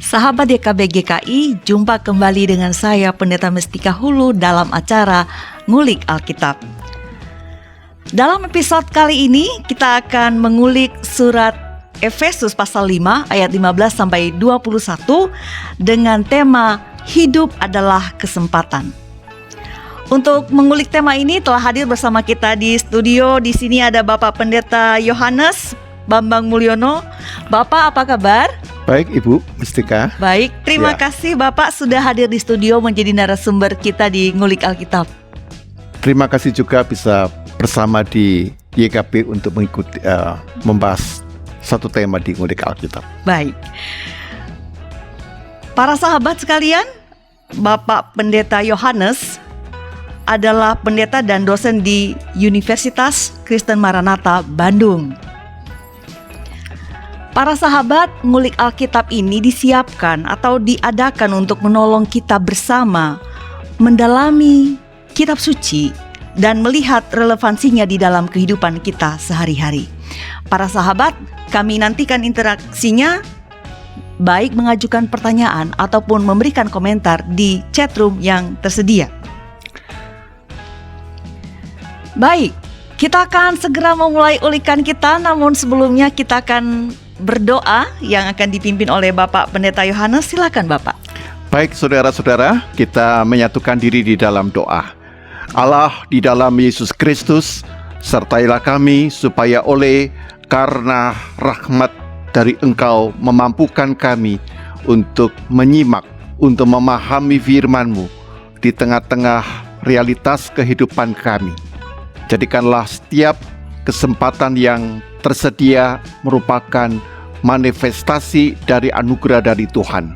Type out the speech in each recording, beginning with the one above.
Sahabat YKB GKI, jumpa kembali dengan saya Pendeta Mestika Hulu dalam acara Ngulik Alkitab. Dalam episode kali ini kita akan mengulik surat Efesus pasal 5 ayat 15 sampai 21 dengan tema Hidup adalah Kesempatan. Untuk mengulik tema ini telah hadir bersama kita di studio. Di sini ada Bapak Pendeta Yohanes Bambang Mulyono. Bapak, apa kabar? Baik, Ibu Mestika. Baik, terima kasih Bapak sudah hadir di studio menjadi narasumber kita di Ngulik Alkitab. Terima kasih juga bisa bersama di YKB untuk mengikuti membahas satu tema di Ngulik Alkitab. Baik. Para sahabat sekalian, Bapak Pendeta Yohanes adalah pendeta dan dosen di Universitas Kristen Maranatha, Bandung. Para sahabat, Ngulik Alkitab ini disiapkan atau diadakan untuk menolong kita bersama mendalami kitab suci dan melihat relevansinya di dalam kehidupan kita sehari-hari. Para sahabat, kami nantikan interaksinya, baik mengajukan pertanyaan ataupun memberikan komentar di chatroom yang tersedia. Baik, kita akan segera memulai ulikan kita, namun sebelumnya kita akan berdoa yang akan dipimpin oleh Bapak Pendeta Yohanes. Silakan Bapak. Baik, saudara-saudara, kita menyatukan diri di dalam doa. Allah, di dalam Yesus Kristus, sertailah kami supaya karena rahmat dari Engkau memampukan kami untuk menyimak, untuk memahami firman-Mu di tengah-tengah realitas kehidupan kami. Jadikanlah setiap kesempatan yang tersedia merupakan manifestasi dari anugerah dari Tuhan.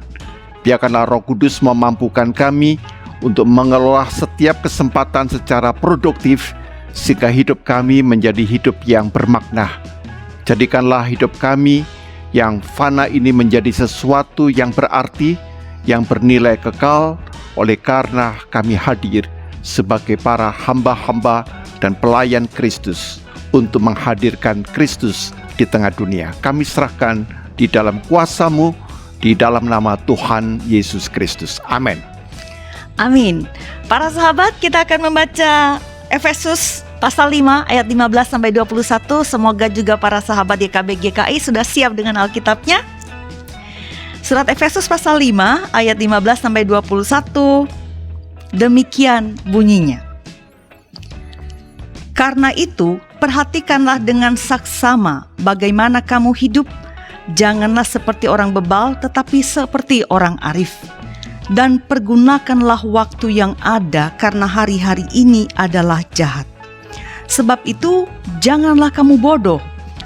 Biarkanlah Roh Kudus memampukan kami untuk mengelola setiap kesempatan secara produktif, sehingga hidup kami menjadi hidup yang bermakna. Jadikanlah hidup kami yang fana ini menjadi sesuatu yang berarti, yang bernilai kekal, oleh karena kami hadir sebagai para hamba-hamba dan pelayan Kristus untuk menghadirkan Kristus di tengah dunia. Kami serahkan di dalam kuasa-Mu, di dalam nama Tuhan Yesus Kristus. Amin. Amin. Para sahabat, kita akan membaca Efesus pasal 5 ayat 15 sampai 21. Semoga juga para sahabat YKB GKI sudah siap dengan Alkitabnya. Surat Efesus pasal 5 ayat 15 sampai 21. Demikian bunyinya. Karena itu, perhatikanlah dengan saksama bagaimana kamu hidup. Janganlah seperti orang bebal, tetapi seperti orang arif. Dan pergunakanlah waktu yang ada, karena hari-hari ini adalah jahat. Sebab itu, janganlah kamu bodoh,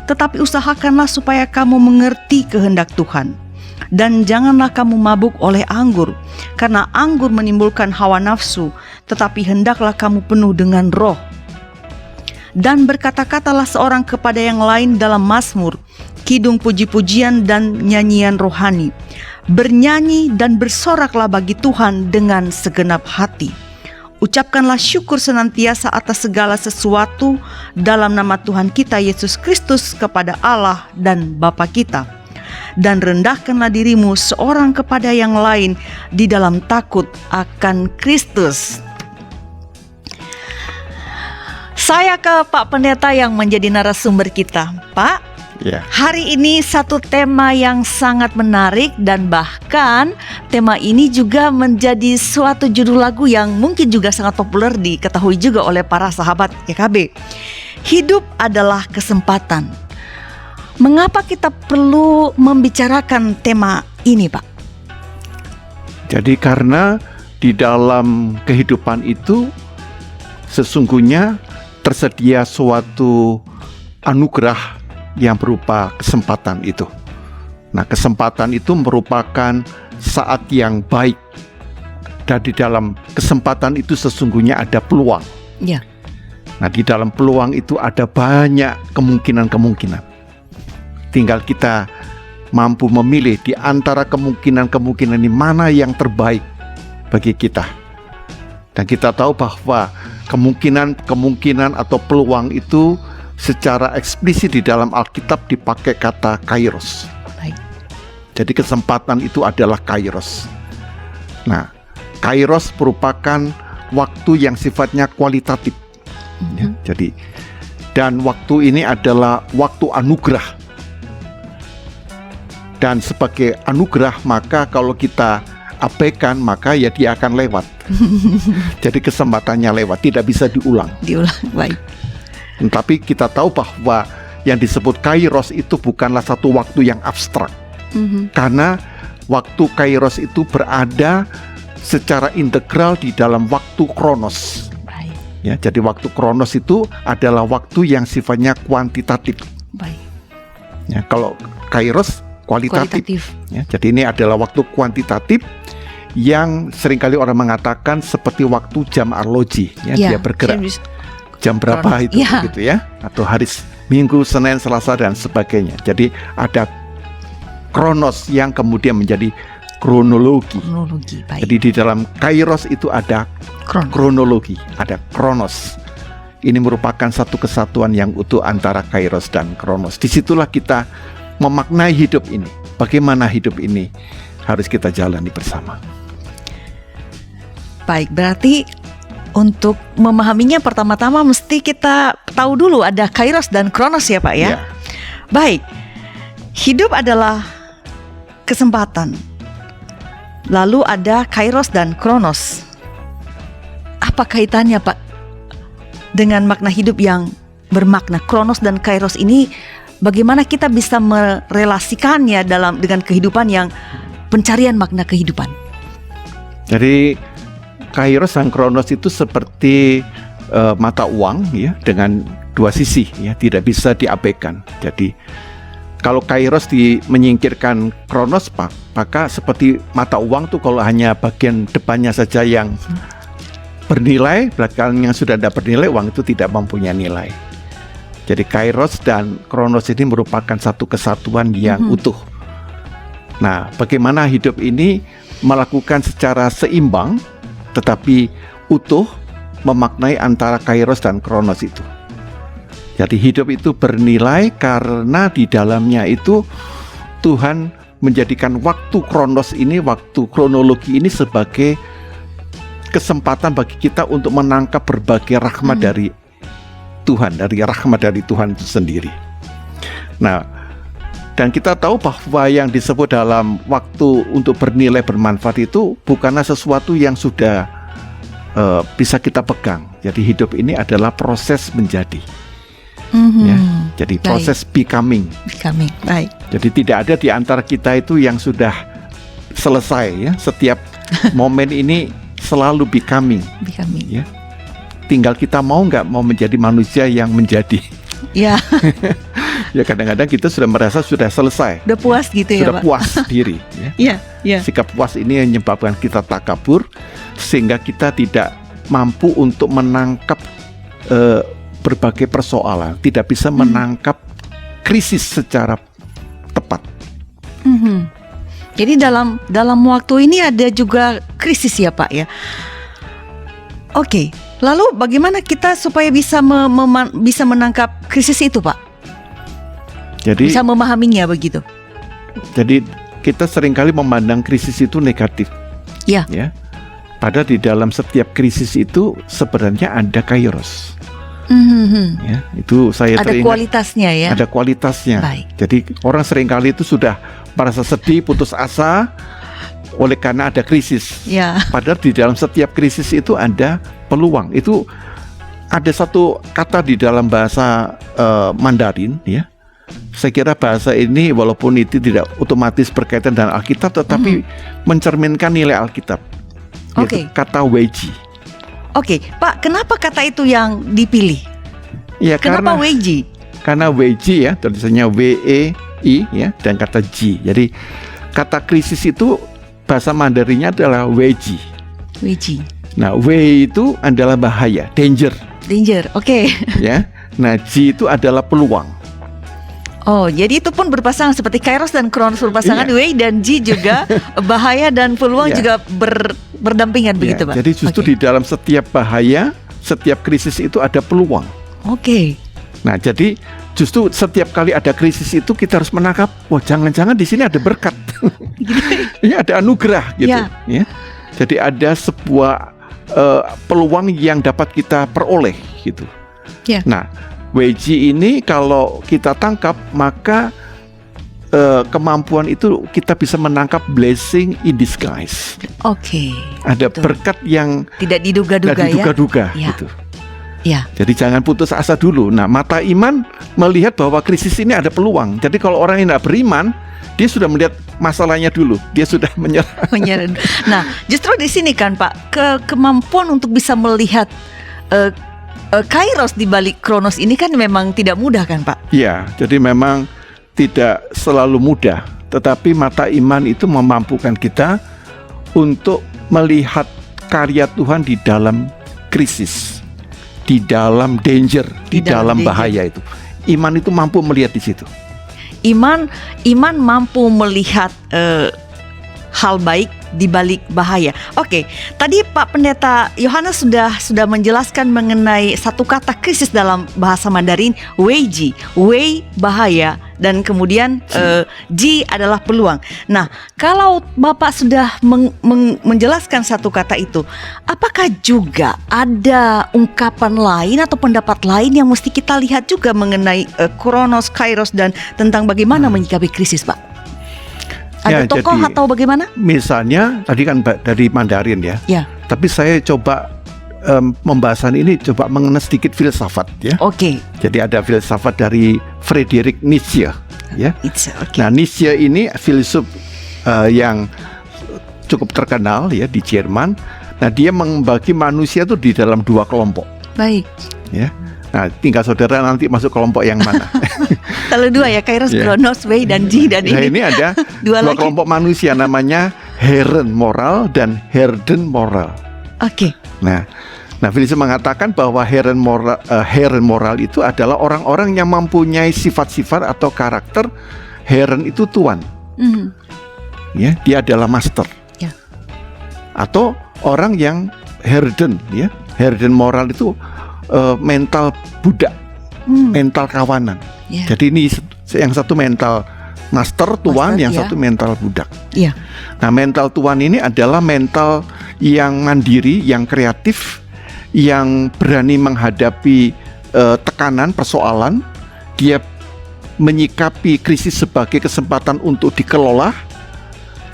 tetapi usahakanlah supaya kamu mengerti kehendak Tuhan. Dan janganlah kamu mabuk oleh anggur, karena anggur menimbulkan hawa nafsu, tetapi hendaklah kamu penuh dengan Roh. Dan berkata-katalah seorang kepada yang lain dalam mazmur, kidung puji-pujian dan nyanyian rohani. Bernyanyi dan bersoraklah bagi Tuhan dengan segenap hati. Ucapkanlah syukur senantiasa atas segala sesuatu dalam nama Tuhan kita Yesus Kristus kepada Allah dan Bapa kita. Dan rendahkanlah dirimu seorang kepada yang lain di dalam takut akan Kristus. Saya ke Pak Pendeta yang menjadi narasumber kita. Pak, hari ini satu tema yang sangat menarik, dan bahkan tema ini juga menjadi suatu judul lagu yang mungkin juga sangat populer diketahui juga oleh para sahabat YKB. Hidup adalah kesempatan. Mengapa kita perlu membicarakan tema ini, Pak? Jadi karena di dalam kehidupan itu sesungguhnya tersedia suatu anugerah yang berupa kesempatan itu. Nah, kesempatan itu merupakan saat yang baik. Dan di dalam kesempatan itu sesungguhnya ada peluang. Ya. Nah, di dalam peluang itu ada banyak kemungkinan-kemungkinan. Tinggal kita mampu memilih di antara kemungkinan-kemungkinan ini mana yang terbaik bagi kita. Dan kita tahu bahwa kemungkinan atau peluang itu secara eksplisit di dalam Alkitab dipakai kata kairos. Baik. Jadi kesempatan itu adalah kairos. Nah, kairos merupakan waktu yang sifatnya kualitatif. Ya, jadi, dan waktu ini adalah waktu anugerah. Dan sebagai anugerah, maka kalau kita abaikan, maka ya dia akan lewat. Jadi kesempatannya lewat, tidak bisa diulang. Baik. Tapi kita tahu bahwa yang disebut kairos itu bukanlah satu waktu yang abstrak. Karena waktu kairos itu berada secara integral di dalam waktu kronos. Baik. Ya, jadi waktu kronos itu adalah waktu yang sifatnya kuantitatif. Baik. Ya, kalau kairos kualitatif. Ya, jadi ini adalah waktu kuantitatif yang seringkali orang mengatakan seperti waktu jam arloji. Ya, dia bergerak. Jam berapa kronos. itu, gitu ya? Atau hari Minggu, Senin, Selasa dan sebagainya. Jadi ada kronos yang kemudian menjadi kronologi. Baik. Jadi di dalam kairos itu ada kronologi, ada kronos. Ini merupakan satu kesatuan yang utuh antara kairos dan kronos. Disitulah kita memaknai hidup ini. Bagaimana hidup ini harus kita jalani bersama. Baik, berarti untuk memahaminya pertama-tama mesti kita tahu dulu ada kairos dan kronos ya Pak ya. Baik, hidup adalah kesempatan. Lalu ada kairos dan kronos. Apa kaitannya Pak dengan makna hidup yang bermakna kronos dan kairos ini? Bagaimana kita bisa merelasikannya dengan kehidupan yang pencarian makna kehidupan? Jadi kairos dan kronos itu seperti mata uang ya, dengan dua sisi ya, tidak bisa diabaikan. Jadi kalau kairos menyingkirkan kronos, maka seperti mata uang tuh kalau hanya bagian depannya saja yang bernilai, belakangnya sudah tidak bernilai, uang itu tidak mempunyai nilai. Jadi kairos dan kronos ini merupakan satu kesatuan yang utuh. Nah, bagaimana hidup ini melakukan secara seimbang tetapi utuh, memaknai antara kairos dan kronos itu. Jadi hidup itu bernilai karena di dalamnya itu Tuhan menjadikan waktu kronos ini, waktu kronologi ini sebagai kesempatan bagi kita untuk menangkap berbagai rahmat dari Tuhan, dari rahmat dari Tuhan itu sendiri. Nah, dan kita tahu bahwa yang disebut dalam waktu untuk bernilai bermanfaat itu bukanlah sesuatu yang sudah bisa kita pegang. Jadi hidup ini adalah proses menjadi. Ya, jadi proses becoming. Baik. Jadi tidak ada di antara kita itu yang sudah selesai ya. Setiap momen ini selalu becoming. Ya. Tinggal kita mau nggak mau menjadi manusia yang menjadi. Ya. Ya kadang-kadang kita sudah merasa sudah selesai. Sudah puas gitu ya Pak. Sudah puas diri. Ya. Sikap puas ini yang menyebabkan kita takabur sehingga kita tidak mampu untuk menangkap berbagai persoalan, tidak bisa menangkap krisis secara tepat. Jadi dalam waktu ini ada juga krisis ya Pak ya. Oke. Lalu bagaimana kita supaya bisa bisa menangkap krisis itu Pak? Jadi bisa memahaminya begitu. Jadi kita seringkali memandang krisis itu negatif. Ya. Padahal di dalam setiap krisis itu sebenarnya ada kairos. Ya, itu saya ada kualitasnya ya. Ada kualitasnya. Baik. Jadi orang seringkali itu sudah merasa sedih, putus asa oleh karena ada krisis. Ya. Padahal di dalam setiap krisis itu ada peluang. Itu ada satu kata di dalam bahasa Mandarin ya. Saya kira bahasa ini walaupun itu tidak otomatis berkaitan dengan Alkitab, tetapi mencerminkan nilai Alkitab. Yaitu kata weji. Oke, Pak, kenapa kata itu yang dipilih? Ya, kenapa weji? Karena weji ya, tulisannya W-E-I ya, dan kata Ji. Jadi kata krisis itu bahasa Mandarinnya adalah weji. Weji. Nah, W itu adalah bahaya, danger. Oke. Ya. Nah, Ji itu adalah peluang. Oh, jadi itu pun berpasangan seperti kairos dan kronos berpasangan. Wei dan Ji juga bahaya dan peluang juga berdampingan begitu Pak. Jadi justru di dalam setiap bahaya, setiap krisis itu ada peluang. Nah, jadi justru setiap kali ada krisis itu kita harus menangkap, wah jangan-jangan di sini ada berkat, ini ada anugerah gitu. Ya. Jadi ada sebuah peluang yang dapat kita peroleh gitu. Nah, WG ini kalau kita tangkap, maka kemampuan itu kita bisa menangkap blessing in disguise. Ada berkat yang tidak diduga-duga, gitu. Jadi jangan putus asa dulu. Nah, mata iman melihat bahwa krisis ini ada peluang. Jadi kalau orang yang tidak beriman, dia sudah melihat masalahnya dulu, dia sudah menyerah. Nah, justru di sini kan Pak, kemampuan untuk bisa melihat kairos di balik kronos ini kan memang tidak mudah kan Pak? Iya, jadi memang tidak selalu mudah. Tetapi mata iman itu memampukan kita untuk melihat karya Tuhan di dalam krisis, di dalam danger, di dalam bahaya itu. Iman itu mampu melihat di situ. Iman mampu melihat hal baik di balik bahaya. Oke, tadi Pak Pendeta Yohanes sudah menjelaskan mengenai satu kata krisis dalam bahasa Mandarin, Weiji, Wei bahaya, dan kemudian Ji adalah peluang. Nah, kalau Bapak sudah menjelaskan satu kata itu, apakah juga ada ungkapan lain atau pendapat lain yang mesti kita lihat juga mengenai Kronos, Kairos, dan tentang bagaimana menyikapi krisis, Pak? Ada tokoh jadi, atau bagaimana? Misalnya tadi kan dari Mandarin ya. Tapi saya coba pembahasan ini coba mengenai sedikit filsafat ya. Jadi ada filsafat dari Friedrich Nietzsche ya. Nah, Nietzsche ini filsuf yang cukup terkenal ya di Jerman. Nah, dia membagi manusia itu di dalam dua kelompok. Ya. Nah, tinggal saudara nanti masuk kelompok yang mana. Kalau dua ya, Kairos, Kronos, Wei, dan Ji, dan nah, ini ada dua kelompok manusia, namanya Herren moral dan Herden moral. Nah, filsuf mengatakan bahwa Herren moral itu adalah orang-orang yang mempunyai sifat-sifat atau karakter. Herren itu tuan, ya, dia adalah master. Atau orang yang Herden, ya, Herden moral itu mental budak, mental kawanan. Jadi ini yang satu mental master tuan, yang satu mental budak. Nah, mental tuan ini adalah mental yang mandiri, yang kreatif, yang berani menghadapi tekanan, persoalan. Dia menyikapi krisis sebagai kesempatan untuk dikelola.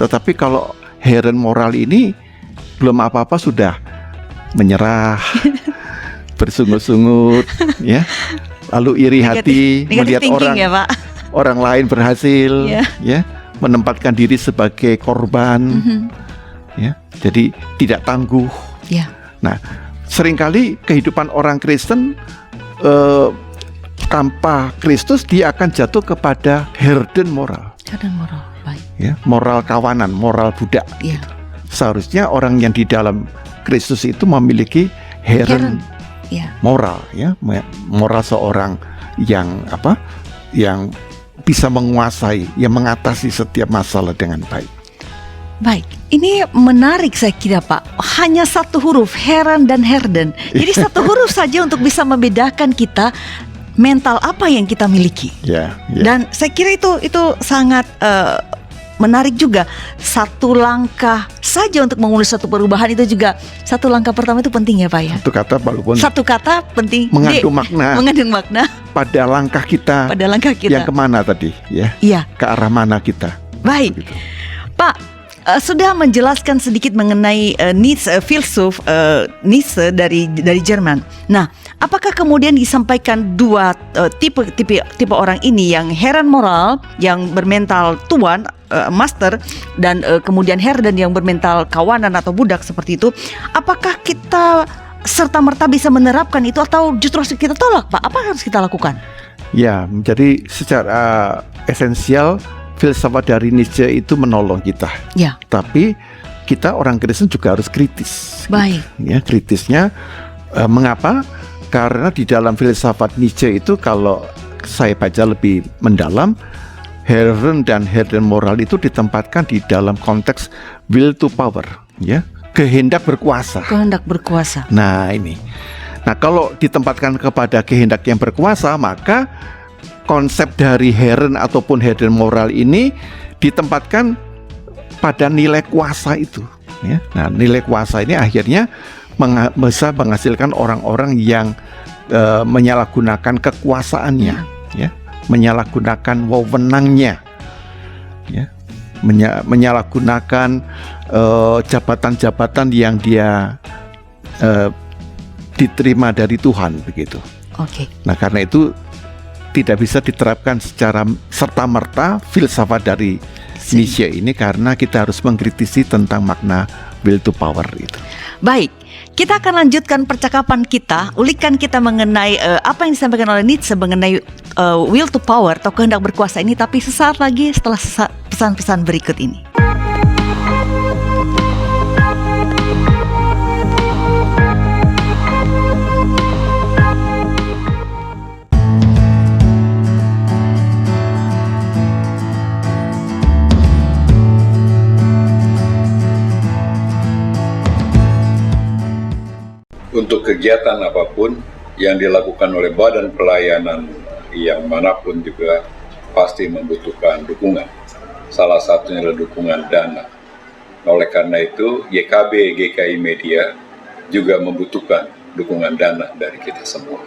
Tetapi kalau Herren moral ini belum apa-apa sudah menyerah, bersungut-sungut, ya, lalu iri hati melihat orang lain berhasil, ya, menempatkan diri sebagai korban, ya, jadi tidak tangguh. Nah, seringkali kehidupan orang Kristen tanpa Kristus dia akan jatuh kepada Herden moral, ya, moral kawanan, moral budak. Seharusnya orang yang di dalam Kristus itu memiliki Herren moral, ya, moral seorang yang yang bisa menguasai, yang mengatasi setiap masalah dengan baik. Ini menarik saya kira Pak. Hanya satu huruf, Herren dan Herden. Jadi satu huruf saja untuk bisa membedakan kita mental apa yang kita miliki. Dan saya kira itu sangat menarik juga. Satu langkah saja untuk memulai satu perubahan itu juga, satu langkah pertama itu penting ya Pak ya. Satu kata penting, mengandung makna pada langkah kita. Yang kemana tadi ya? Ke arah mana kita? Begitu. Pak, sudah menjelaskan sedikit mengenai Nietzsche, filsuf Nietzsche dari Jerman. Nah, apakah kemudian disampaikan dua tipe orang ini, yang Herren moral yang bermental tuan, master, dan kemudian Herden yang bermental kawanan atau budak seperti itu? Apakah kita serta-merta bisa menerapkan itu atau justru harus kita tolak, Pak? Apa harus kita lakukan? Ya, jadi secara esensial filsafat dari Nietzsche itu menolong kita. Tapi kita orang Kristen juga harus kritis. Ya, kritisnya mengapa? Karena di dalam filsafat Nietzsche itu kalau saya baca lebih mendalam, Herren dan Herden moral itu ditempatkan di dalam konteks will to power, ya, kehendak berkuasa. Nah, ini. Nah, kalau ditempatkan kepada kehendak yang berkuasa, maka konsep dari heren ataupun hidden moral ini ditempatkan pada nilai kuasa itu, ya. Nah, nilai kuasa ini akhirnya bisa menghasilkan orang-orang yang menyalahgunakan kekuasaannya, ya, menyalahgunakan wewenangnya, ya, menyalahgunakan jabatan-jabatan yang dia diterima dari Tuhan, begitu. Oke. Nah, karena itu tidak bisa diterapkan secara serta-merta filsafat dari Nietzsche ini, karena kita harus mengkritisi tentang makna will to power itu. Baik, kita akan lanjutkan percakapan kita, ulikan kita mengenai apa yang disampaikan oleh Nietzsche mengenai will to power atau kehendak berkuasa ini, tapi sesaat lagi setelah pesan-pesan berikut ini. Untuk kegiatan apapun yang dilakukan oleh badan pelayanan yang manapun juga pasti membutuhkan dukungan. Salah satunya adalah dukungan dana. Oleh karena itu, YKB GKI Media juga membutuhkan dukungan dana dari kita semua.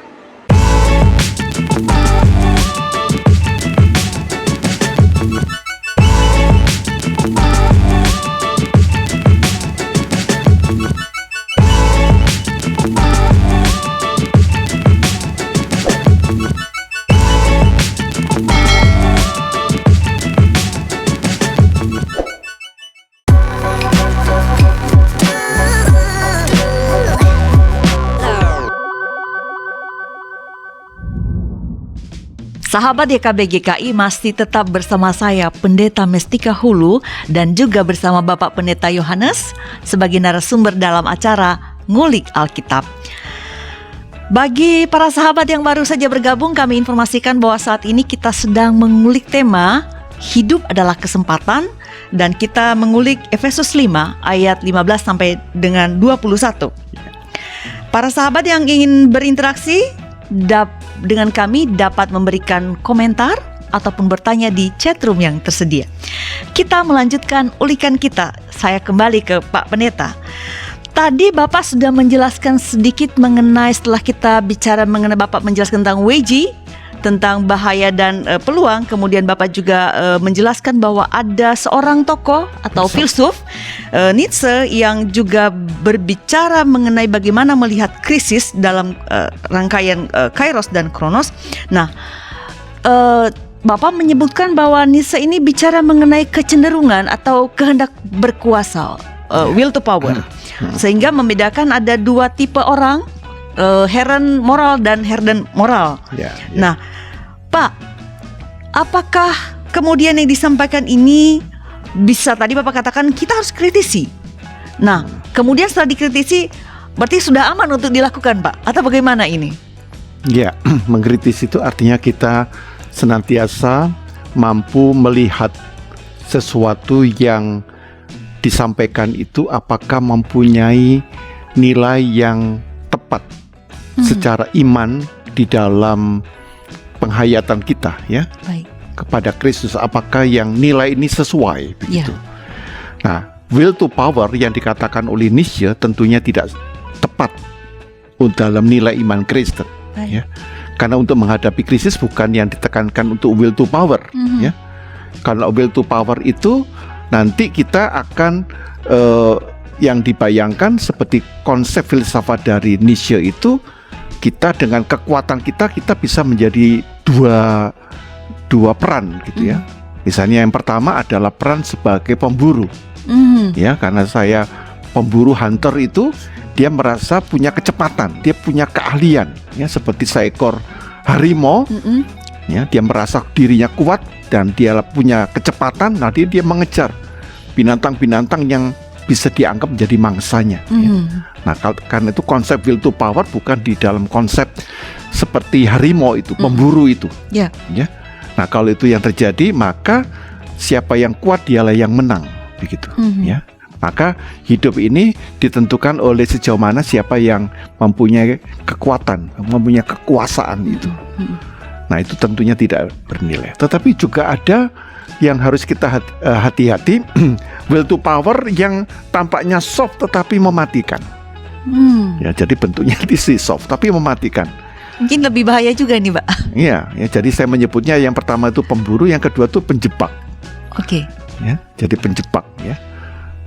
Sahabat YKB GKI masih tetap bersama saya, Pendeta Mestika Hulu, dan juga bersama Bapak Pendeta Yohanes sebagai narasumber dalam acara Ngulik Alkitab. Bagi para sahabat yang baru saja bergabung, kami informasikan bahwa saat ini kita sedang mengulik tema Hidup adalah Kesempatan, dan kita mengulik Efesus 5 ayat 15 sampai dengan 21. Para sahabat yang ingin berinteraksi dengan kami dapat memberikan komentar ataupun bertanya di chatroom yang tersedia. Kita melanjutkan ulikan kita. Saya kembali ke Pak Pendeta. Tadi Bapak sudah menjelaskan sedikit mengenai, setelah kita bicara mengenai, Bapak menjelaskan tentang Weiji, tentang bahaya dan peluang. Kemudian Bapak juga menjelaskan bahwa ada seorang tokoh atau filsuf Nietzsche yang juga berbicara mengenai bagaimana melihat krisis dalam rangkaian Kairos dan Kronos. Nah, Bapak menyebutkan bahwa Nietzsche ini bicara mengenai kecenderungan atau kehendak berkuasa, will to power, sehingga membedakan ada dua tipe orang, heren moral dan herden moral. Nah, Pak, apakah kemudian yang disampaikan ini bisa, tadi Bapak katakan kita harus kritisi. Nah, kemudian setelah dikritisi berarti sudah aman untuk dilakukan, Pak? Atau bagaimana ini? Ya, mengkritisi itu artinya kita senantiasa mampu melihat sesuatu yang disampaikan itu apakah mempunyai nilai yang tepat secara iman di dalam penghayatan kita, ya. Baik. Kepada Kristus, apakah yang nilai ini sesuai begitu. Ya. Nah, will to power yang dikatakan oleh Nietzsche tentunya tidak tepat dalam nilai iman Kristen, ya. Karena untuk menghadapi krisis bukan yang ditekankan untuk will to power, ya. Karena will to power itu nanti kita akan yang dibayangkan seperti konsep filsafat dari Nietzsche itu, kita dengan kekuatan kita bisa menjadi dua peran gitu, ya. Misalnya yang pertama adalah peran sebagai pemburu, ya, karena saya pemburu hunter itu dia merasa punya kecepatan, dia punya keahlian, ya, seperti seekor harimau, ya, dia merasa dirinya kuat dan dia punya kecepatan, nanti dia mengejar binatang-binatang yang bisa dianggap menjadi mangsanya. Ya. Nah, karena itu konsep will to power bukan di dalam konsep seperti harimau itu, pemburu itu. Ya. Nah, kalau itu yang terjadi, maka siapa yang kuat dialah yang menang, begitu. Ya. Maka hidup ini ditentukan oleh sejauh mana siapa yang mempunyai kekuatan, mempunyai kekuasaan itu. Nah, Nah, itu tentunya tidak bernilai. Tetapi juga ada yang harus kita hati-hati, will to power yang tampaknya soft tetapi mematikan. Ya, jadi bentuknya sih soft tapi mematikan. Mungkin lebih bahaya juga nih, Pak. Iya, ya, jadi saya menyebutnya yang pertama itu pemburu, yang kedua itu penjebak. Oke. Ya, jadi penjebak ya.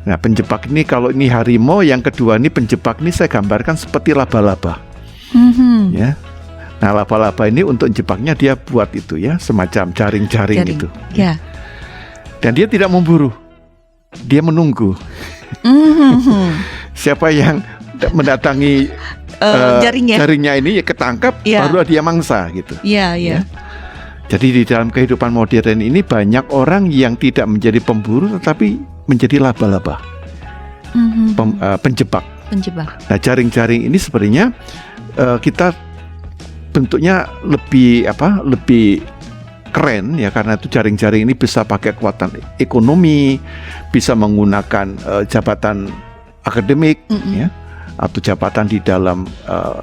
Nah, penjebak ini kalau ini harimau, yang kedua ini penjebak ini saya gambarkan seperti laba-laba. Ya. Nah, laba-laba ini untuk jebaknya dia buat itu ya, semacam jaring-jaring itu. Ya. Dan dia tidak memburu, dia menunggu. Siapa yang mendatangi jaringnya ini ya ketangkap, baru dia mangsa gitu. Iya, iya. Ya. Jadi di dalam kehidupan modern ini banyak orang yang tidak menjadi pemburu tetapi menjadi laba-laba, penjebak. Nah, jaring-jaring ini sebenarnya kita bentuknya lebih keren ya, karena itu jaring-jaring ini bisa pakai kekuatan ekonomi, bisa menggunakan jabatan akademik ya, atau jabatan di dalam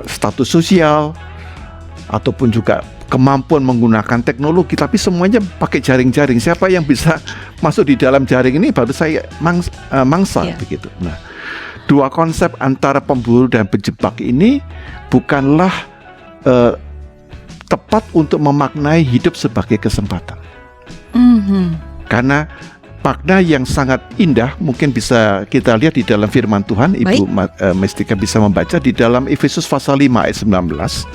status sosial, ataupun juga kemampuan menggunakan teknologi, tapi semuanya pakai jaring-jaring. Siapa yang bisa masuk di dalam jaring ini baru saya mangsa begitu. Nah, dua konsep antara pemburu dan penjebak ini bukanlah tepat untuk memaknai hidup sebagai kesempatan. Karena makna yang sangat indah mungkin bisa kita lihat di dalam firman Tuhan. Ibu Mestika bisa membaca di dalam Efesus pasal 5 ayat 19.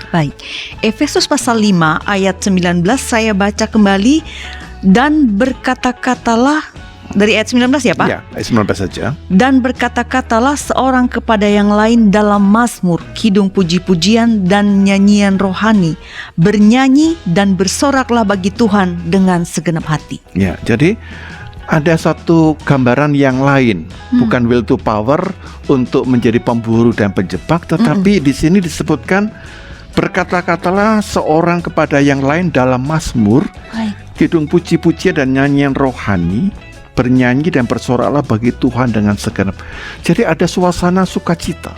Baik, Efesus pasal 5 ayat 19 saya baca kembali. Dan berkata-katalah, dari ayat 19 ya Pak? Ya, ayat 19 saja. Dan berkata-katalah seorang kepada yang lain dalam mazmur, kidung puji-pujian dan nyanyian rohani, bernyanyi dan bersoraklah bagi Tuhan dengan segenap hati. Ya, jadi ada satu gambaran yang lain, bukan will to power untuk menjadi pemburu dan penjebak, tetapi di sini disebutkan berkata-katalah seorang kepada yang lain dalam mazmur, kidung puji-pujian dan nyanyian rohani, bernyanyi dan bersoraklah bagi Tuhan dengan segenap. Jadi ada suasana sukacita.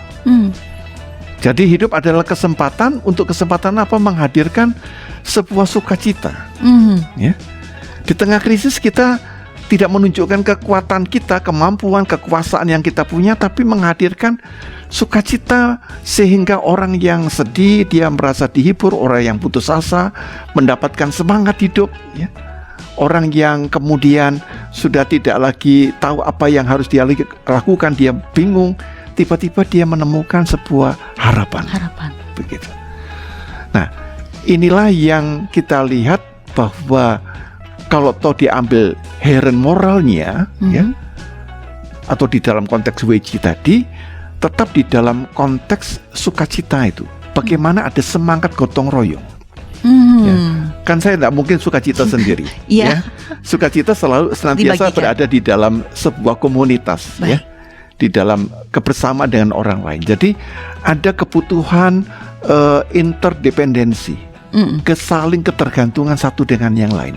Jadi hidup adalah kesempatan, untuk kesempatan apa? Menghadirkan sebuah sukacita. Ya. Di tengah krisis kita tidak menunjukkan kekuatan kita, kemampuan, kekuasaan yang kita punya, tapi menghadirkan sukacita sehingga orang yang sedih dia merasa dihibur, orang yang putus asa mendapatkan semangat hidup ya. Orang yang kemudian sudah tidak lagi tahu apa yang harus dia lakukan, dia bingung, tiba-tiba dia menemukan sebuah harapan. Begitu. Nah, inilah yang kita lihat bahwa kalau toh diambil heren moralnya ya, atau di dalam konteks WG tadi, tetap di dalam konteks sukacita itu. Bagaimana ada semangat gotong royong. Ya. Kan saya tidak mungkin sukacita sendiri. Ya. Sukacita selalu senantiasa berada di dalam sebuah komunitas, ya, di dalam kebersamaan dengan orang lain. Jadi ada kebutuhan interdependensi, kesaling ketergantungan satu dengan yang lain.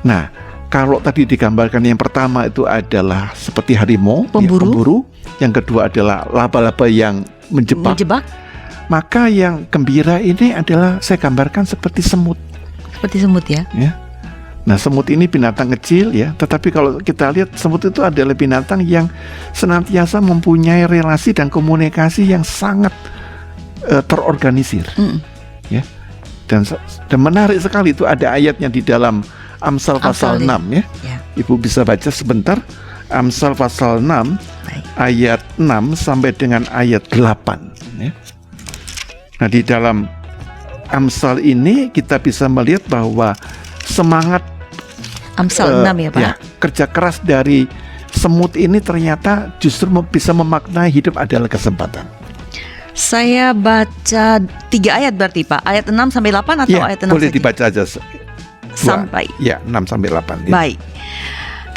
Nah, kalau tadi digambarkan yang pertama itu adalah seperti harimau, pemburu. Yang kedua adalah laba-laba yang menjebak. Maka yang gembira ini adalah saya gambarkan seperti semut. Seperti semut ya. Nah, semut ini binatang kecil ya, tetapi kalau kita lihat semut itu adalah binatang yang senantiasa mempunyai relasi dan komunikasi yang sangat terorganisir. Ya. Dan menarik sekali itu ada ayatnya di dalam Amsal pasal 6 ya. Ibu bisa baca sebentar. Amsal pasal 6 ayat 6 sampai dengan ayat 8 ya. Nah, di dalam Amsal ini kita bisa melihat bahwa semangat Amsal 6 ya Pak. Ya, kerja keras dari semut ini ternyata justru bisa memaknai hidup adalah kesempatan. Saya baca 3 ayat berarti Pak. Ayat 6 sampai 8 atau ayat 6 boleh saja? Dibaca aja. Sampai. Ya, 6 sampai 8. Ya. Baik.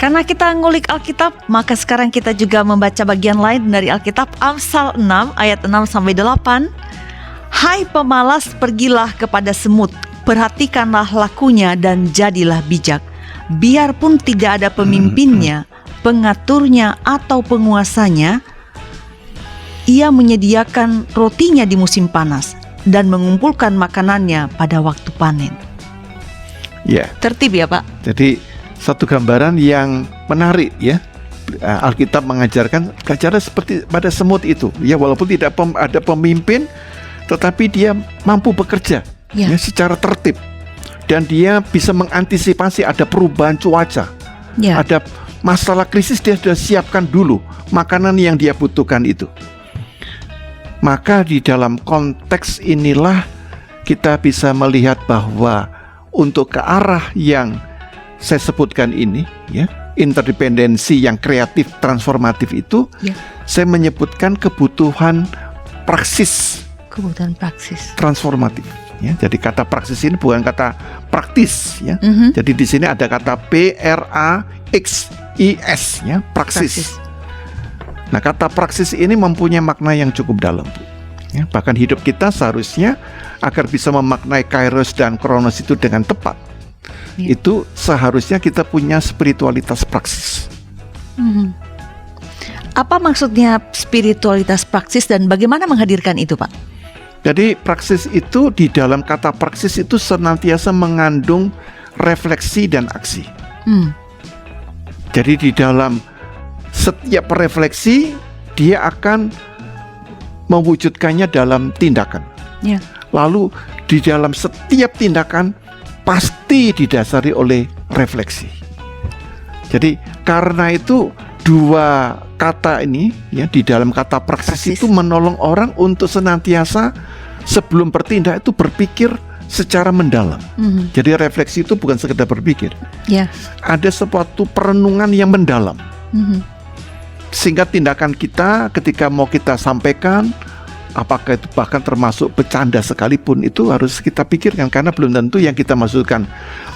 Karena kita ngulik Alkitab, maka sekarang kita juga membaca bagian lain dari Alkitab. Amsal 6 ayat 6 sampai 8. Hai pemalas, pergilah kepada semut, perhatikanlah lakunya dan jadilah bijak. Biarpun tidak ada pemimpinnya, pengaturnya atau penguasanya, ia menyediakan rotinya di musim panas. dan mengumpulkan makanannya pada waktu panen. Ya, Tertib ya Pak? jadi satu gambaran yang menarik ya. Alkitab mengajarkan cara seperti pada semut itu. Ya, walaupun tidak ada pemimpin, tetapi dia mampu bekerja Ya. ya, secara tertib. Dan dia bisa mengantisipasi ada perubahan cuaca. Ya. Ada masalah krisis, dia sudah siapkan dulu makanan yang dia butuhkan itu. Maka di dalam konteks inilah kita bisa melihat bahwa untuk ke arah yang saya sebutkan ini ya, interdependensi yang kreatif transformatif itu, Ya. saya menyebutkan kebutuhan praksis Kebutuhan praksis. transformatif ya. Jadi kata praksis ini bukan kata praktis ya. Mhm. Jadi di sini ada kata praxis ya, praksis. Nah, kata praksis ini mempunyai makna yang cukup dalam, Bu. Ya, bahkan hidup kita seharusnya agar bisa memaknai kairos dan kronos itu dengan tepat. Ya. Itu seharusnya kita punya spiritualitas praksis. Mhm. Apa maksudnya spiritualitas praksis dan bagaimana menghadirkan itu Pak? Jadi praksis itu, di dalam kata praksis itu senantiasa mengandung refleksi dan aksi. Jadi di dalam setiap refleksi dia akan mewujudkannya dalam tindakan. Ya. Lalu di dalam setiap tindakan pasti didasari oleh refleksi. Jadi karena itu dua kata ini ya, di dalam kata praksis itu menolong orang untuk senantiasa sebelum bertindak itu berpikir secara mendalam. Jadi refleksi itu bukan sekedar berpikir. Ya. Ada suatu perenungan yang mendalam. Sehingga tindakan kita ketika mau kita sampaikan, apakah itu bahkan termasuk bercanda sekalipun, itu harus kita pikirkan, karena belum tentu yang kita maksudkan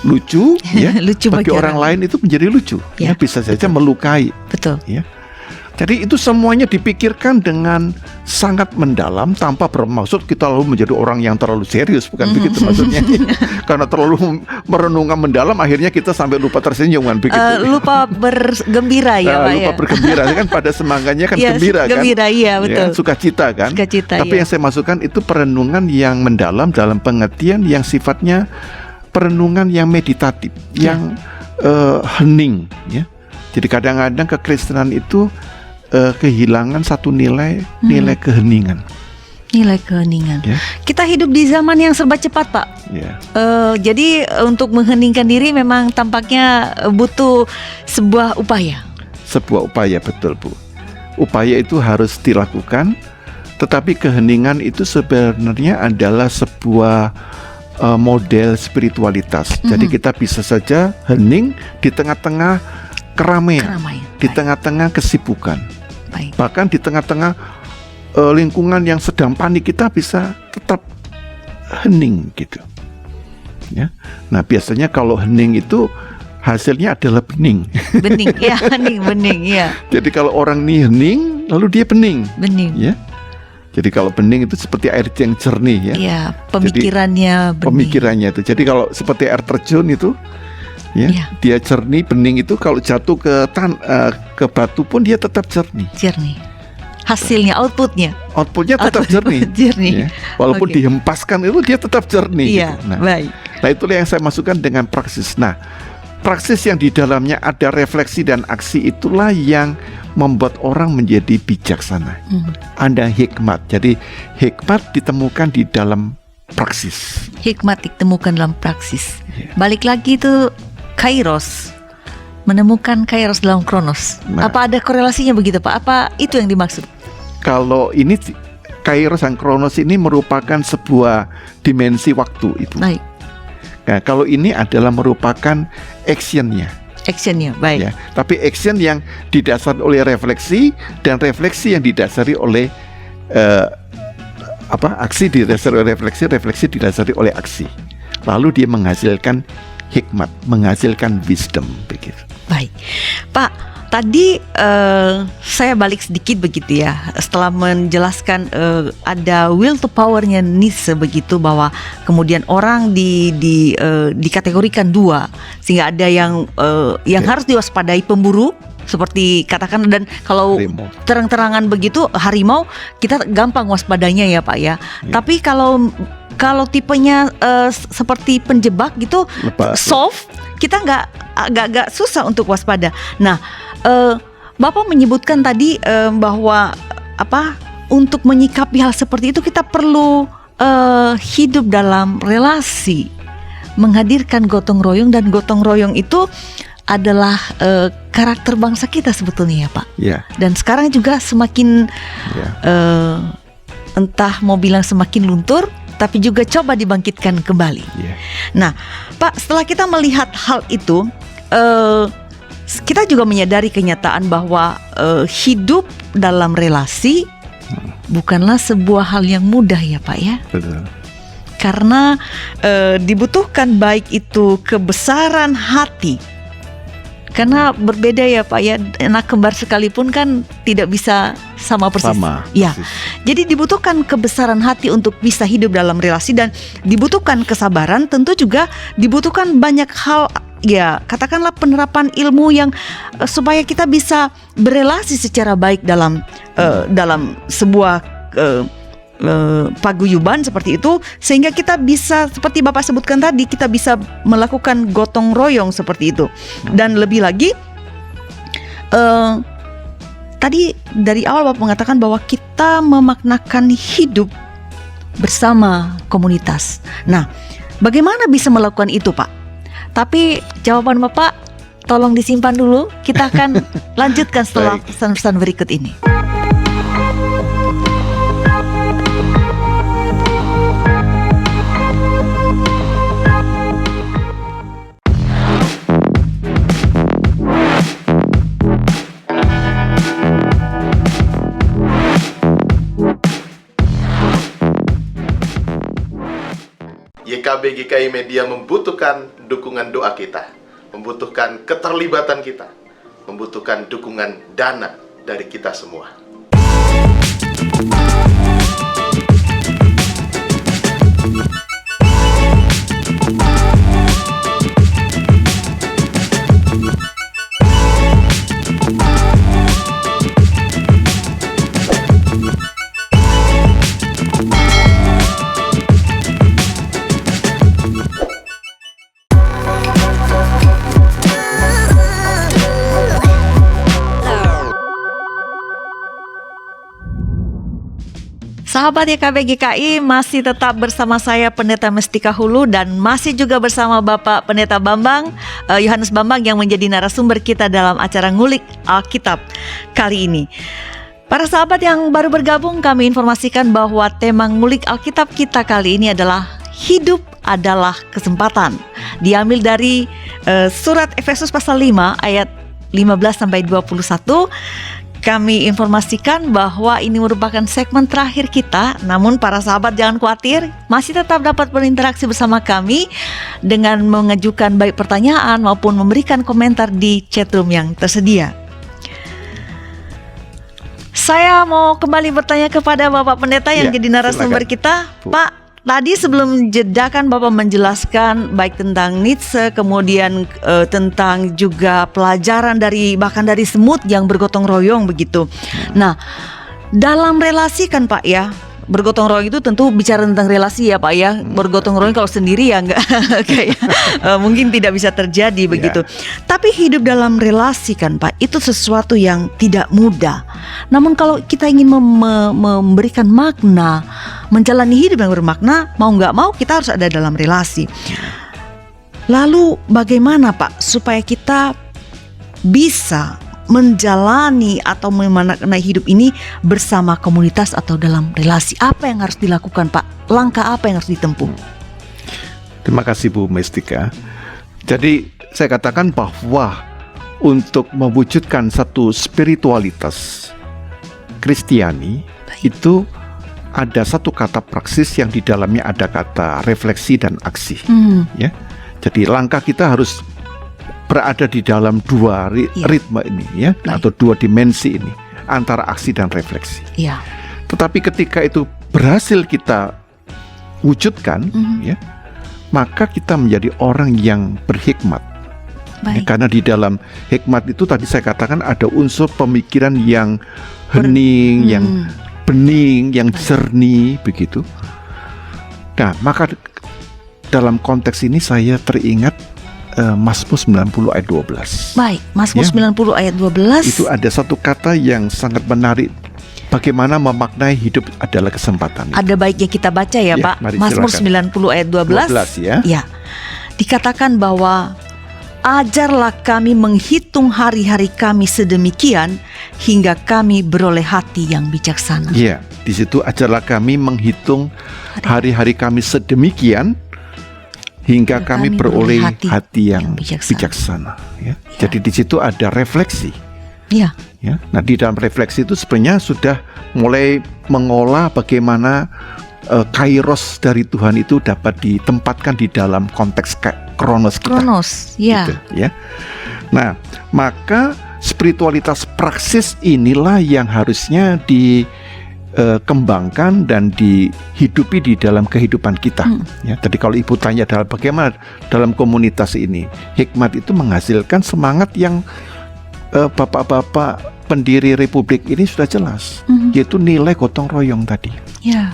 lucu ya, Lucu bagi orang lain itu menjadi lucu Ya, ya, bisa saja melukai Betul. ya. Jadi itu semuanya dipikirkan dengan sangat mendalam tanpa bermaksud kita lalu menjadi orang yang terlalu serius, bukan begitu maksudnya. Karena terlalu merenungkan mendalam akhirnya kita sampai lupa tersenyum kan begitu. Lupa bergembira ya Pak lupa ya. bergembira kan, pada semangatnya kan Iya, gembira kan. gembira, iya, betul. Ya, sukacita kan. Sukacita, Tapi iya. yang saya masukkan itu perenungan yang mendalam dalam pengertian yang sifatnya perenungan yang meditatif, yang hening ya. Jadi kadang-kadang kekristenan itu kehilangan satu nilai keheningan. Nilai keheningan. Ya. Kita hidup di zaman yang serba cepat Pak. Ya. Jadi untuk mengheningkan diri memang tampaknya butuh sebuah upaya. Sebuah upaya, betul Bu. Upaya itu harus dilakukan, tetapi keheningan itu sebenarnya adalah sebuah model spiritualitas. Jadi kita bisa saja hening di tengah-tengah keramaian. Di Baik. tengah-tengah kesibukan. Baik. Bahkan di tengah-tengah lingkungan yang sedang panik, kita bisa tetap hening gitu ya. Nah biasanya kalau hening itu hasilnya adalah bening. Bening, ya bening, ya. Jadi kalau orang ini hening, lalu dia bening Bening. ya. Jadi kalau bening itu seperti air yang jernih ya. Ya, pemikirannya bening. Pemikirannya itu. Jadi kalau seperti air terjun itu ya, Ya. dia jernih, bening itu kalau jatuh ke batu pun dia tetap jernih. Jernih. Hasilnya, outputnya Tetap jernih. Jernih. Ya. Walaupun Oke. dihempaskan itu dia tetap jernih. Iya, Gitu. baik. Nah itulah yang saya masukkan dengan praksis. Nah praksis yang di dalamnya ada refleksi dan aksi itulah yang membuat orang menjadi bijaksana. Ada hikmat. Jadi hikmat ditemukan di dalam praksis. Hikmat ditemukan dalam praksis. Ya. Balik lagi itu kairos. Menemukan kairos dalam kronos. Nah. Apa ada korelasinya begitu Pak? Apa itu yang dimaksud? Kalau ini kairos dan kronos ini merupakan sebuah dimensi waktu itu. Baik. Nah, kalau ini adalah merupakan actionnya. Actionnya, baik. Ya, tapi action yang didasari oleh refleksi dan refleksi yang didasari oleh aksi didasari oleh refleksi didasari oleh aksi. Lalu dia menghasilkan hikmat, menghasilkan wisdom begitu. Baik, Pak. Tadi saya balik sedikit begitu ya. Setelah menjelaskan ada will to power-nya Nietzsche begitu, bahwa kemudian orang dikategorikan dua, sehingga ada yang harus diwaspadai, pemburu seperti katakan, dan kalau Harimau. terang-terangan begitu harimau kita gampang waspadanya ya Pak ya. Tapi kalau tipenya seperti penjebak gitu, Lepas. soft, kita agak susah untuk waspada. Nah, Bapak menyebutkan tadi bahwa untuk menyikapi hal seperti itu kita perlu hidup dalam relasi, menghadirkan gotong royong, dan gotong royong itu adalah karakter bangsa kita sebetulnya ya Pak. Ya. Dan sekarang juga semakin entah mau bilang semakin luntur, tapi juga coba dibangkitkan kembali. Ya. Nah, Pak, setelah kita melihat hal itu, kita juga menyadari kenyataan bahwa hidup dalam relasi bukanlah sebuah hal yang mudah ya Pak ya. Betul. Karena dibutuhkan baik itu kebesaran hati. Karena berbeda ya Pak ya, anak kembar sekalipun kan tidak bisa sama persis. Sama. Ya. Persis. Jadi dibutuhkan kebesaran hati untuk bisa hidup dalam relasi, dan dibutuhkan kesabaran, tentu juga dibutuhkan banyak hal ya, katakanlah penerapan ilmu yang supaya kita bisa berelasi secara baik dalam sebuah paguyuban seperti itu, sehingga kita bisa seperti Bapak sebutkan tadi, kita bisa melakukan gotong royong seperti itu. Dan lebih lagi tadi dari awal Bapak mengatakan bahwa kita memaknakan hidup bersama komunitas. Nah, bagaimana bisa melakukan itu Pak? Tapi jawaban Bapak tolong disimpan dulu, kita akan lanjutkan setelah pesan-pesan berikut ini. YKB GKI Media membutuhkan dukungan doa kita, membutuhkan keterlibatan kita, membutuhkan dukungan dana dari kita semua. Sahabat YKB GKI, masih tetap bersama saya Pendeta Mestika Hulu, dan masih juga bersama Bapak Pendeta Bambang, Yohanes Bambang, yang menjadi narasumber kita dalam acara Ngulik Alkitab kali ini. Para sahabat yang baru bergabung, kami informasikan bahwa tema Ngulik Alkitab kita kali ini adalah hidup adalah kesempatan. Diambil dari surat Efesus pasal 5 ayat 15 sampai 21. Kami informasikan bahwa ini merupakan segmen terakhir kita, namun para sahabat jangan khawatir, masih tetap dapat berinteraksi bersama kami dengan mengajukan baik pertanyaan maupun memberikan komentar di chatroom yang tersedia. Saya mau kembali bertanya kepada Bapak Pendeta yang jadi narasumber kita. Pak, tadi sebelum jeda kan Bapak menjelaskan baik tentang Nietzsche, kemudian tentang juga pelajaran bahkan dari semut yang bergotong royong begitu. Nah, dalam relasi kan Pak ya, bergotong royong itu tentu bicara tentang relasi ya Pak ya. Bergotong royong kalau sendiri ya enggak kayak mungkin tidak bisa terjadi begitu. Tapi hidup dalam relasi kan Pak, itu sesuatu yang tidak mudah. Namun kalau kita ingin memberikan makna, menjalani hidup yang bermakna, mau nggak mau kita harus ada dalam relasi. Lalu bagaimana Pak supaya kita bisa menjalani atau memaknai hidup ini bersama komunitas atau dalam relasi? Apa yang harus dilakukan Pak? Langkah apa yang harus ditempuh? Terima kasih Bu Mestika. Jadi saya katakan bahwa untuk mewujudkan satu spiritualitas Kristiani itu ada satu kata praksis yang di dalamnya ada kata refleksi dan aksi. Ya, jadi langkah kita harus berada di dalam dua ritme ini ya, atau dua dimensi ini antara aksi dan refleksi. Ya. Tetapi ketika itu berhasil kita wujudkan, ya, maka kita menjadi orang yang berhikmat, Baik. Karena di dalam hikmat itu tadi saya katakan ada unsur pemikiran yang hening, yang bening, yang jernih begitu. Nah, maka dalam konteks ini saya teringat Mazmur 90 ayat 12. Baik, Mazmur 90 ayat 12. Itu ada satu kata yang sangat menarik. Bagaimana memaknai hidup adalah kesempatan. Ada baiknya kita baca ya, Pak. Mari, Mazmur silakan. 90 ayat 12. 12 ya. Ya. Dikatakan bahwa ajarlah kami menghitung hari-hari kami sedemikian hingga kami beroleh hati yang bijaksana. Iya, di situ ajarlah kami menghitung hari-hari kami sedemikian hingga kami beroleh hati yang bijaksana. Ya. Jadi di situ ada refleksi. Iya. Ya. Nah, di dalam refleksi itu sebenarnya sudah mulai mengolah bagaimana kairos dari Tuhan itu dapat ditempatkan di dalam konteks kronos kita. Kronos, ya. Gitu, ya. Nah, maka spiritualitas praksis inilah yang harusnya dikembangkan dan dihidupi di dalam kehidupan kita. Ya, tadi kalau Ibu tanya bagaimana dalam komunitas ini, hikmat itu menghasilkan semangat yang bapak-bapak pendiri Republik ini sudah jelas, yaitu nilai gotong royong tadi. Ya.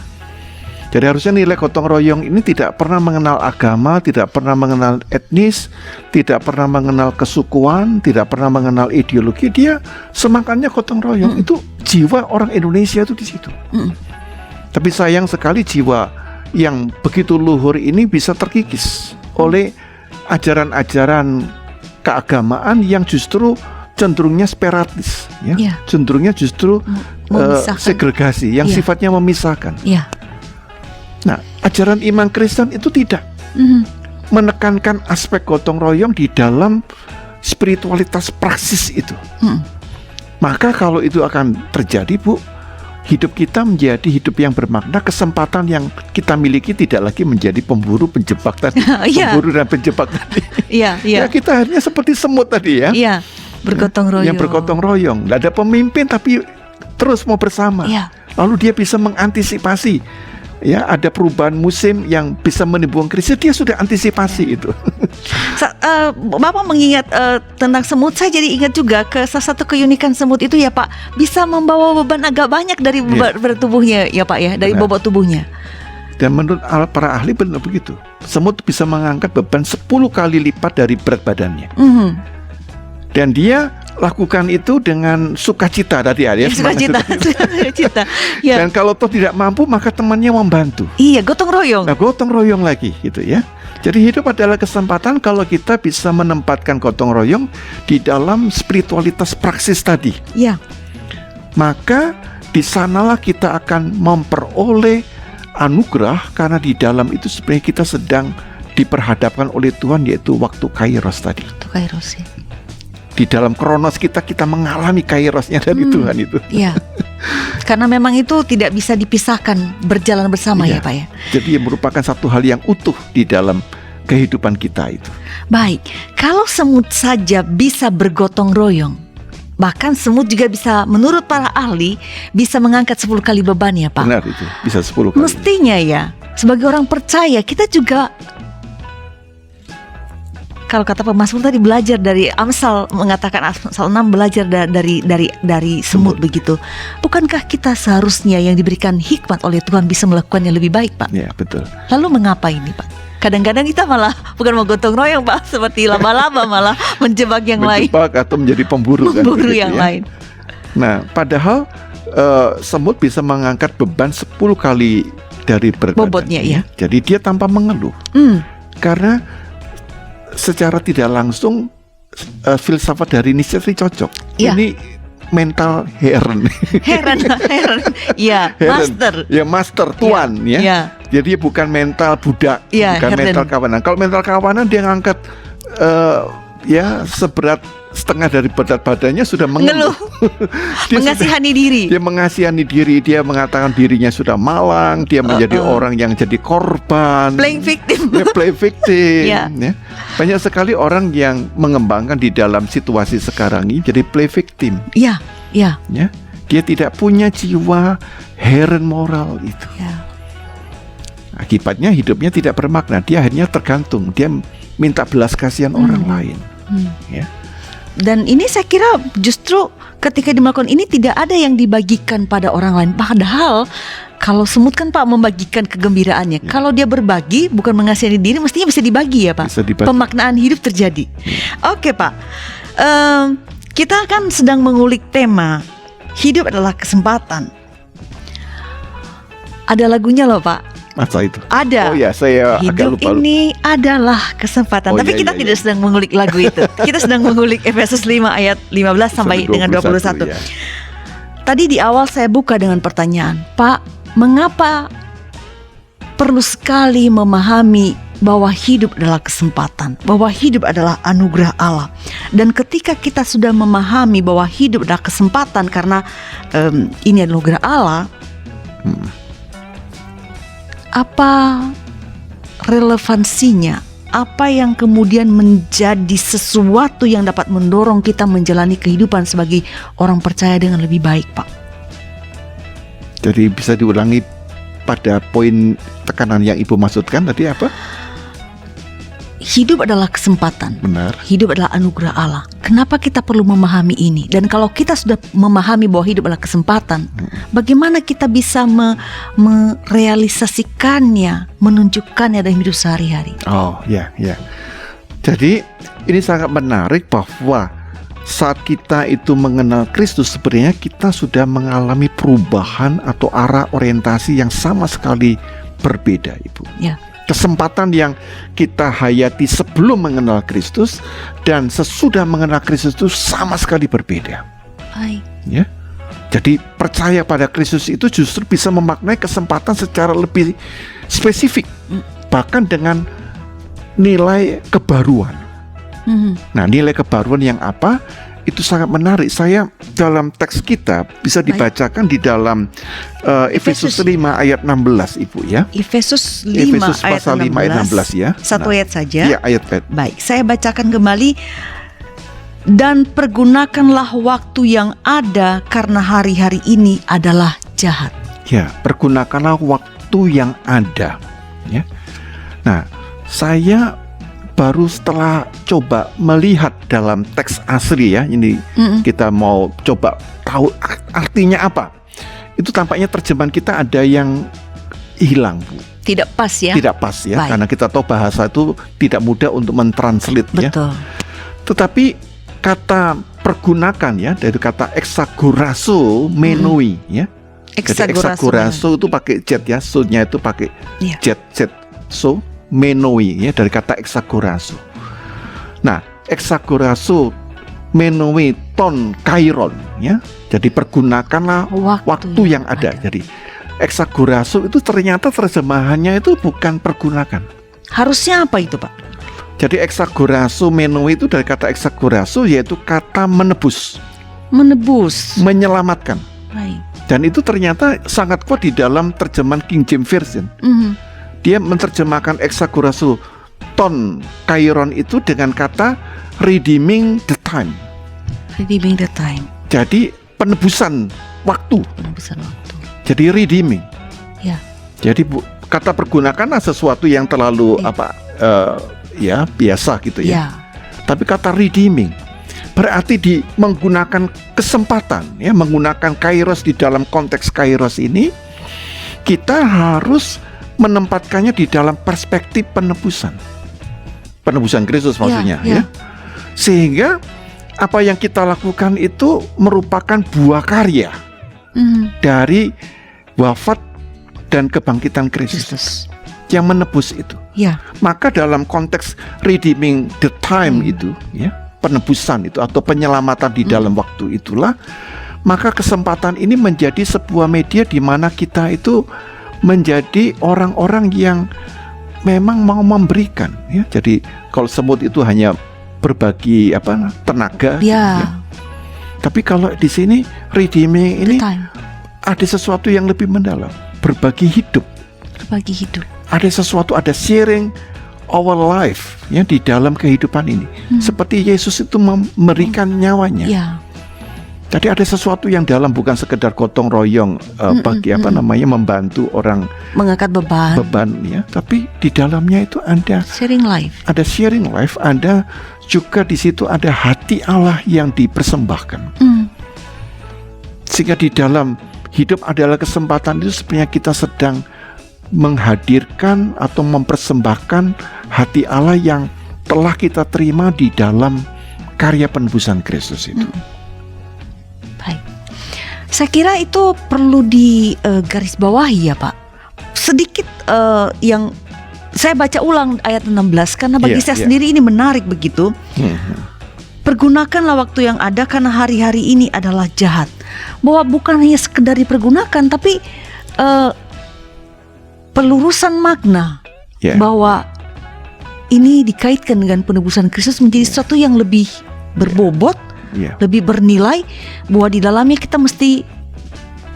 Jadi harusnya nilai gotong royong ini tidak pernah mengenal agama, tidak pernah mengenal etnis, tidak pernah mengenal kesukuan, tidak pernah mengenal ideologi. Dia semangatnya gotong royong. Itu jiwa orang Indonesia itu di situ. Tapi sayang sekali jiwa yang begitu luhur ini bisa terkikis oleh ajaran-ajaran keagamaan yang justru cenderungnya separatis, ya. Cenderungnya justru segregasi yang sifatnya memisahkan. Nah, ajaran iman Kristen itu tidak menekankan aspek gotong royong di dalam spiritualitas praksis itu. Maka kalau itu akan terjadi, Bu, hidup kita menjadi hidup yang bermakna. Kesempatan yang kita miliki tidak lagi menjadi pemburu penjebak tadi, pemburu dan penjebak tadi. Ya, kita akhirnya seperti semut tadi, ya. Bergotong royong. Yang bergotong royong. Tidak ada pemimpin tapi terus mau bersama. Lalu dia bisa mengantisipasi. Ya, ada perubahan musim yang bisa menimbulkan krisis, dia sudah antisipasi itu. Bapak mengingat tentang semut, saya jadi ingat juga ke salah satu keunikan semut itu ya Pak, bisa membawa beban agak banyak dari berat tubuhnya ya Pak ya, dari bobot tubuhnya. Dan menurut para ahli benar begitu, semut bisa mengangkat beban 10 kali lipat dari berat badannya. Dan dia lakukan itu dengan sukacita tadi ya. Sukacita. Ya. Dan kalau toh tidak mampu maka temannya membantu. Iya, gotong royong. Nah, gotong royong lagi gitu ya. Jadi hidup adalah kesempatan kalau kita bisa menempatkan gotong royong di dalam spiritualitas praksis tadi. Iya. Maka di sanalah kita akan memperoleh anugerah, karena di dalam itu sebenarnya kita sedang diperhadapkan oleh Tuhan, yaitu waktu kairos tadi. Waktu kairos ya. Di dalam kronos kita mengalami kairosnya dari Tuhan itu. Iya. Karena memang itu tidak bisa dipisahkan, berjalan bersama ya Pak ya. Jadi merupakan satu hal yang utuh di dalam kehidupan kita itu. Baik, kalau semut saja bisa bergotong royong, bahkan semut juga bisa, menurut para ahli, bisa mengangkat 10 kali beban ya Pak. Benar itu, bisa 10 kali. Mestinya ya, sebagai orang percaya kita juga, kalau kata pemazmur tadi, belajar dari Amsal, mengatakan Amsal 6 belajar dari semut begitu. Bukankah kita seharusnya yang diberikan hikmat oleh Tuhan bisa melakukannya lebih baik Pak? Ya, betul. Lalu mengapa ini Pak? Kadang-kadang kita malah bukan mau gotong royong Pak, seperti laba-laba malah menjebak yang lain. Menjebak atau menjadi pemburu kan, begitu, yang lain. Nah, padahal semut bisa mengangkat beban 10 kali dari berat bobotnya ya. Jadi dia tanpa mengeluh. Karena secara tidak langsung filsafat dari Nietzsche cocok. Ini mental heron. Ya, master. Ya, master, tuan ya. Jadi bukan mental budak, bukan mental kawanan. Kalau mental kawanan dia ngangkat seberat setengah dari berat badannya sudah mengeluh. Mengasihani diri. Dia mengasihani diri, dia mengatakan dirinya sudah malang, dia menjadi orang yang jadi korban. Playing victim. Play victim. Ya. Banyak sekali orang yang mengembangkan di dalam situasi sekarang ini jadi play victim. Ya. Dia tidak punya jiwa heron moral itu. Akibatnya hidupnya tidak bermakna. Dia hanya tergantung. Dia minta belas kasihan orang lain. Ya. Dan ini saya kira justru ketika dimelakukan ini tidak ada yang dibagikan pada orang lain. Padahal kalau semut kan Pak membagikan kegembiraannya. Kalau dia berbagi bukan mengasihani diri, mestinya bisa dibagi ya Pak. Bisa dibagi. Pemaknaan hidup terjadi. Oke Pak, kita kan sedang mengulik tema hidup adalah kesempatan. Ada lagunya loh Pak. Masa itu? Ada. Oh ya, saya agak Hidup lupa. ini adalah kesempatan. Oh, Tapi iya, kita iya, tidak sedang mengulik lagu itu. Kita sedang mengulik Efesus 5 ayat 15 sampai dengan 21. Ya. Tadi di awal saya buka dengan pertanyaan, Pak, mengapa perlu sekali memahami bahwa hidup adalah kesempatan, bahwa hidup adalah anugerah Allah. Dan ketika kita sudah memahami bahwa hidup adalah kesempatan karena ini adalah anugerah Allah, apa relevansinya? Apa yang kemudian menjadi sesuatu yang dapat mendorong kita menjalani kehidupan sebagai orang percaya dengan lebih baik, Pak? Jadi bisa diulangi pada poin tekanan yang Ibu maksudkan tadi apa? Hidup adalah kesempatan. Benar. Hidup adalah anugerah Allah. Kenapa kita perlu memahami ini? Dan kalau kita sudah memahami bahwa hidup adalah kesempatan, bagaimana kita bisa merealisasikannya, menunjukkannya dalam hidup sehari-hari? Oh ya, ya. Jadi ini sangat menarik bahwa saat kita itu mengenal Kristus, sebenarnya kita sudah mengalami perubahan atau arah orientasi yang sama sekali berbeda, Ibu. Ya. Kesempatan yang kita hayati sebelum mengenal Kristus dan sesudah mengenal Kristus itu sama sekali berbeda. Baik. Ya. Jadi percaya pada Kristus itu justru bisa memaknai kesempatan secara lebih spesifik, bahkan dengan nilai kebaruan. Nah, nilai kebaruan yang apa? Itu sangat menarik. Saya dalam teks kita bisa dibacakan di dalam Efesus 5 ayat 16, Ibu ya. Efesus 5 Efesus ayat pasal 5 ayat 16 ya. Satu ayat saja. Iya, ayat. Baik, saya bacakan kembali. Dan pergunakanlah waktu yang ada karena hari-hari ini adalah jahat. Ya, pergunakanlah waktu yang ada. Ya. Nah, saya baru setelah coba melihat dalam teks asli ya, ini kita mau coba tahu artinya apa. Itu tampaknya terjemahan kita ada yang hilang, Bu. Tidak pas ya? Tidak pas ya, Baik. karena kita tahu bahasa itu tidak mudah untuk mentranslate ya. Betul. Tetapi kata pergunakan ya, dari kata exagorazo menoi ya. Jadi exagorazo itu pakai jet ya, so-nya itu pakai Iya. jet so menoi ya, dari kata exagorazo. Nah, exagorazo menoi ton kairon ya. Jadi pergunakanlah waktu yang ada. Jadi exagorazo itu ternyata terjemahannya itu bukan pergunakan. Harusnya apa itu, Pak? Jadi exagorazo menoi itu dari kata exagorazo, yaitu kata menebus, Menebus. menyelamatkan. Baik. Dan itu ternyata sangat kuat di dalam terjemahan King James Version. Dia menerjemahkan exagorazo ton kairon itu dengan kata redeeming the time. Redeeming the time. Jadi penebusan waktu. Penebusan waktu. Jadi redeeming. Ya. Jadi kata pergunakanlah sesuatu yang terlalu ya biasa gitu ya. Ya. Tapi kata redeeming berarti menggunakan kesempatan ya, menggunakan kairos. Di dalam konteks kairos ini kita harus menempatkannya di dalam perspektif penebusan Kristus maksudnya ya. Sehingga apa yang kita lakukan itu merupakan buah karya dari wafat dan kebangkitan Kristus yang menebus itu. Ya. Maka dalam konteks redeeming the time itu ya, penebusan itu atau penyelamatan di dalam waktu itulah, maka kesempatan ini menjadi sebuah media di mana kita itu menjadi orang-orang yang memang mau memberikan ya. Jadi kalau semut itu hanya berbagi tenaga Ya. ya. Tapi kalau di sini redeeming ini The time. ada sesuatu yang lebih mendalam, berbagi hidup. Berbagi hidup. Ada sesuatu, ada sharing our life ya di dalam kehidupan ini. Seperti Yesus itu memberikan nyawanya. Ya. Jadi ada sesuatu yang dalam, bukan sekedar gotong royong bagi membantu orang Mengangkat beban ya, tapi di dalamnya itu ada sharing life. Ada sharing life, ada juga di situ ada hati Allah yang dipersembahkan. Sehingga di dalam hidup adalah kesempatan itu sebenarnya kita sedang menghadirkan atau mempersembahkan hati Allah yang telah kita terima di dalam karya penebusan Kristus itu. Baik. Saya kira itu perlu digarisbawahi ya Pak. Sedikit yang saya baca ulang ayat 16 karena bagi saya sendiri ini menarik begitu. Pergunakanlah waktu yang ada karena hari-hari ini adalah jahat. Bahwa bukan hanya sekedar dipergunakan, tapi pelurusan makna bahwa ini dikaitkan dengan penebusan Kristus menjadi sesuatu yang lebih berbobot, lebih bernilai, bahwa di dalamnya kita mesti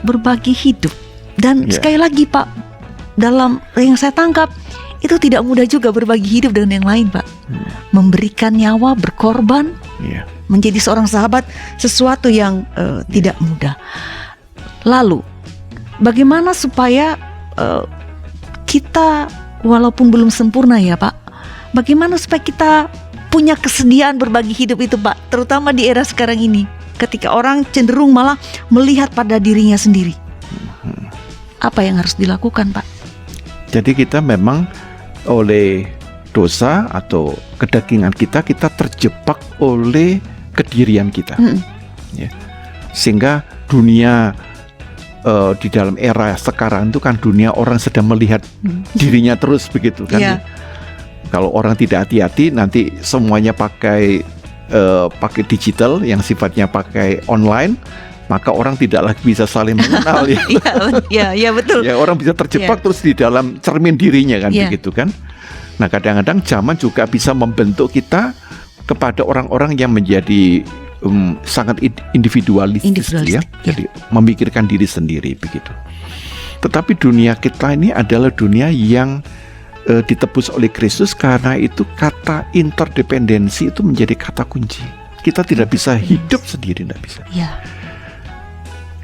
berbagi hidup. Dan sekali lagi Pak, dalam yang saya tangkap itu tidak mudah juga berbagi hidup dengan yang lain Pak. Memberikan nyawa, berkorban, menjadi seorang sahabat, sesuatu yang tidak mudah. Lalu bagaimana supaya kita walaupun belum sempurna ya Pak, bagaimana supaya kita punya kesediaan berbagi hidup itu Pak, terutama di era sekarang ini ketika orang cenderung malah melihat pada dirinya sendiri. Apa yang harus dilakukan Pak? Jadi kita memang oleh dosa atau kedagingan kita terjebak oleh kedirian kita. Ya. Sehingga dunia di dalam era sekarang itu kan dunia orang sedang melihat dirinya terus begitu kan. Kalau orang tidak hati-hati nanti semuanya pakai digital yang sifatnya pakai online, maka orang tidak lagi bisa saling mengenal ya. Ya betul. Ya, orang bisa terjebak terus di dalam cermin dirinya kan begitu kan. Nah, kadang-kadang zaman juga bisa membentuk kita kepada orang-orang yang menjadi sangat individualistis ya. Jadi memikirkan diri sendiri begitu. Tetapi dunia kita ini adalah dunia yang ditebus oleh Kristus, karena itu kata interdependensi itu menjadi kata kunci. Kita tidak bisa hidup sendiri, tidak bisa.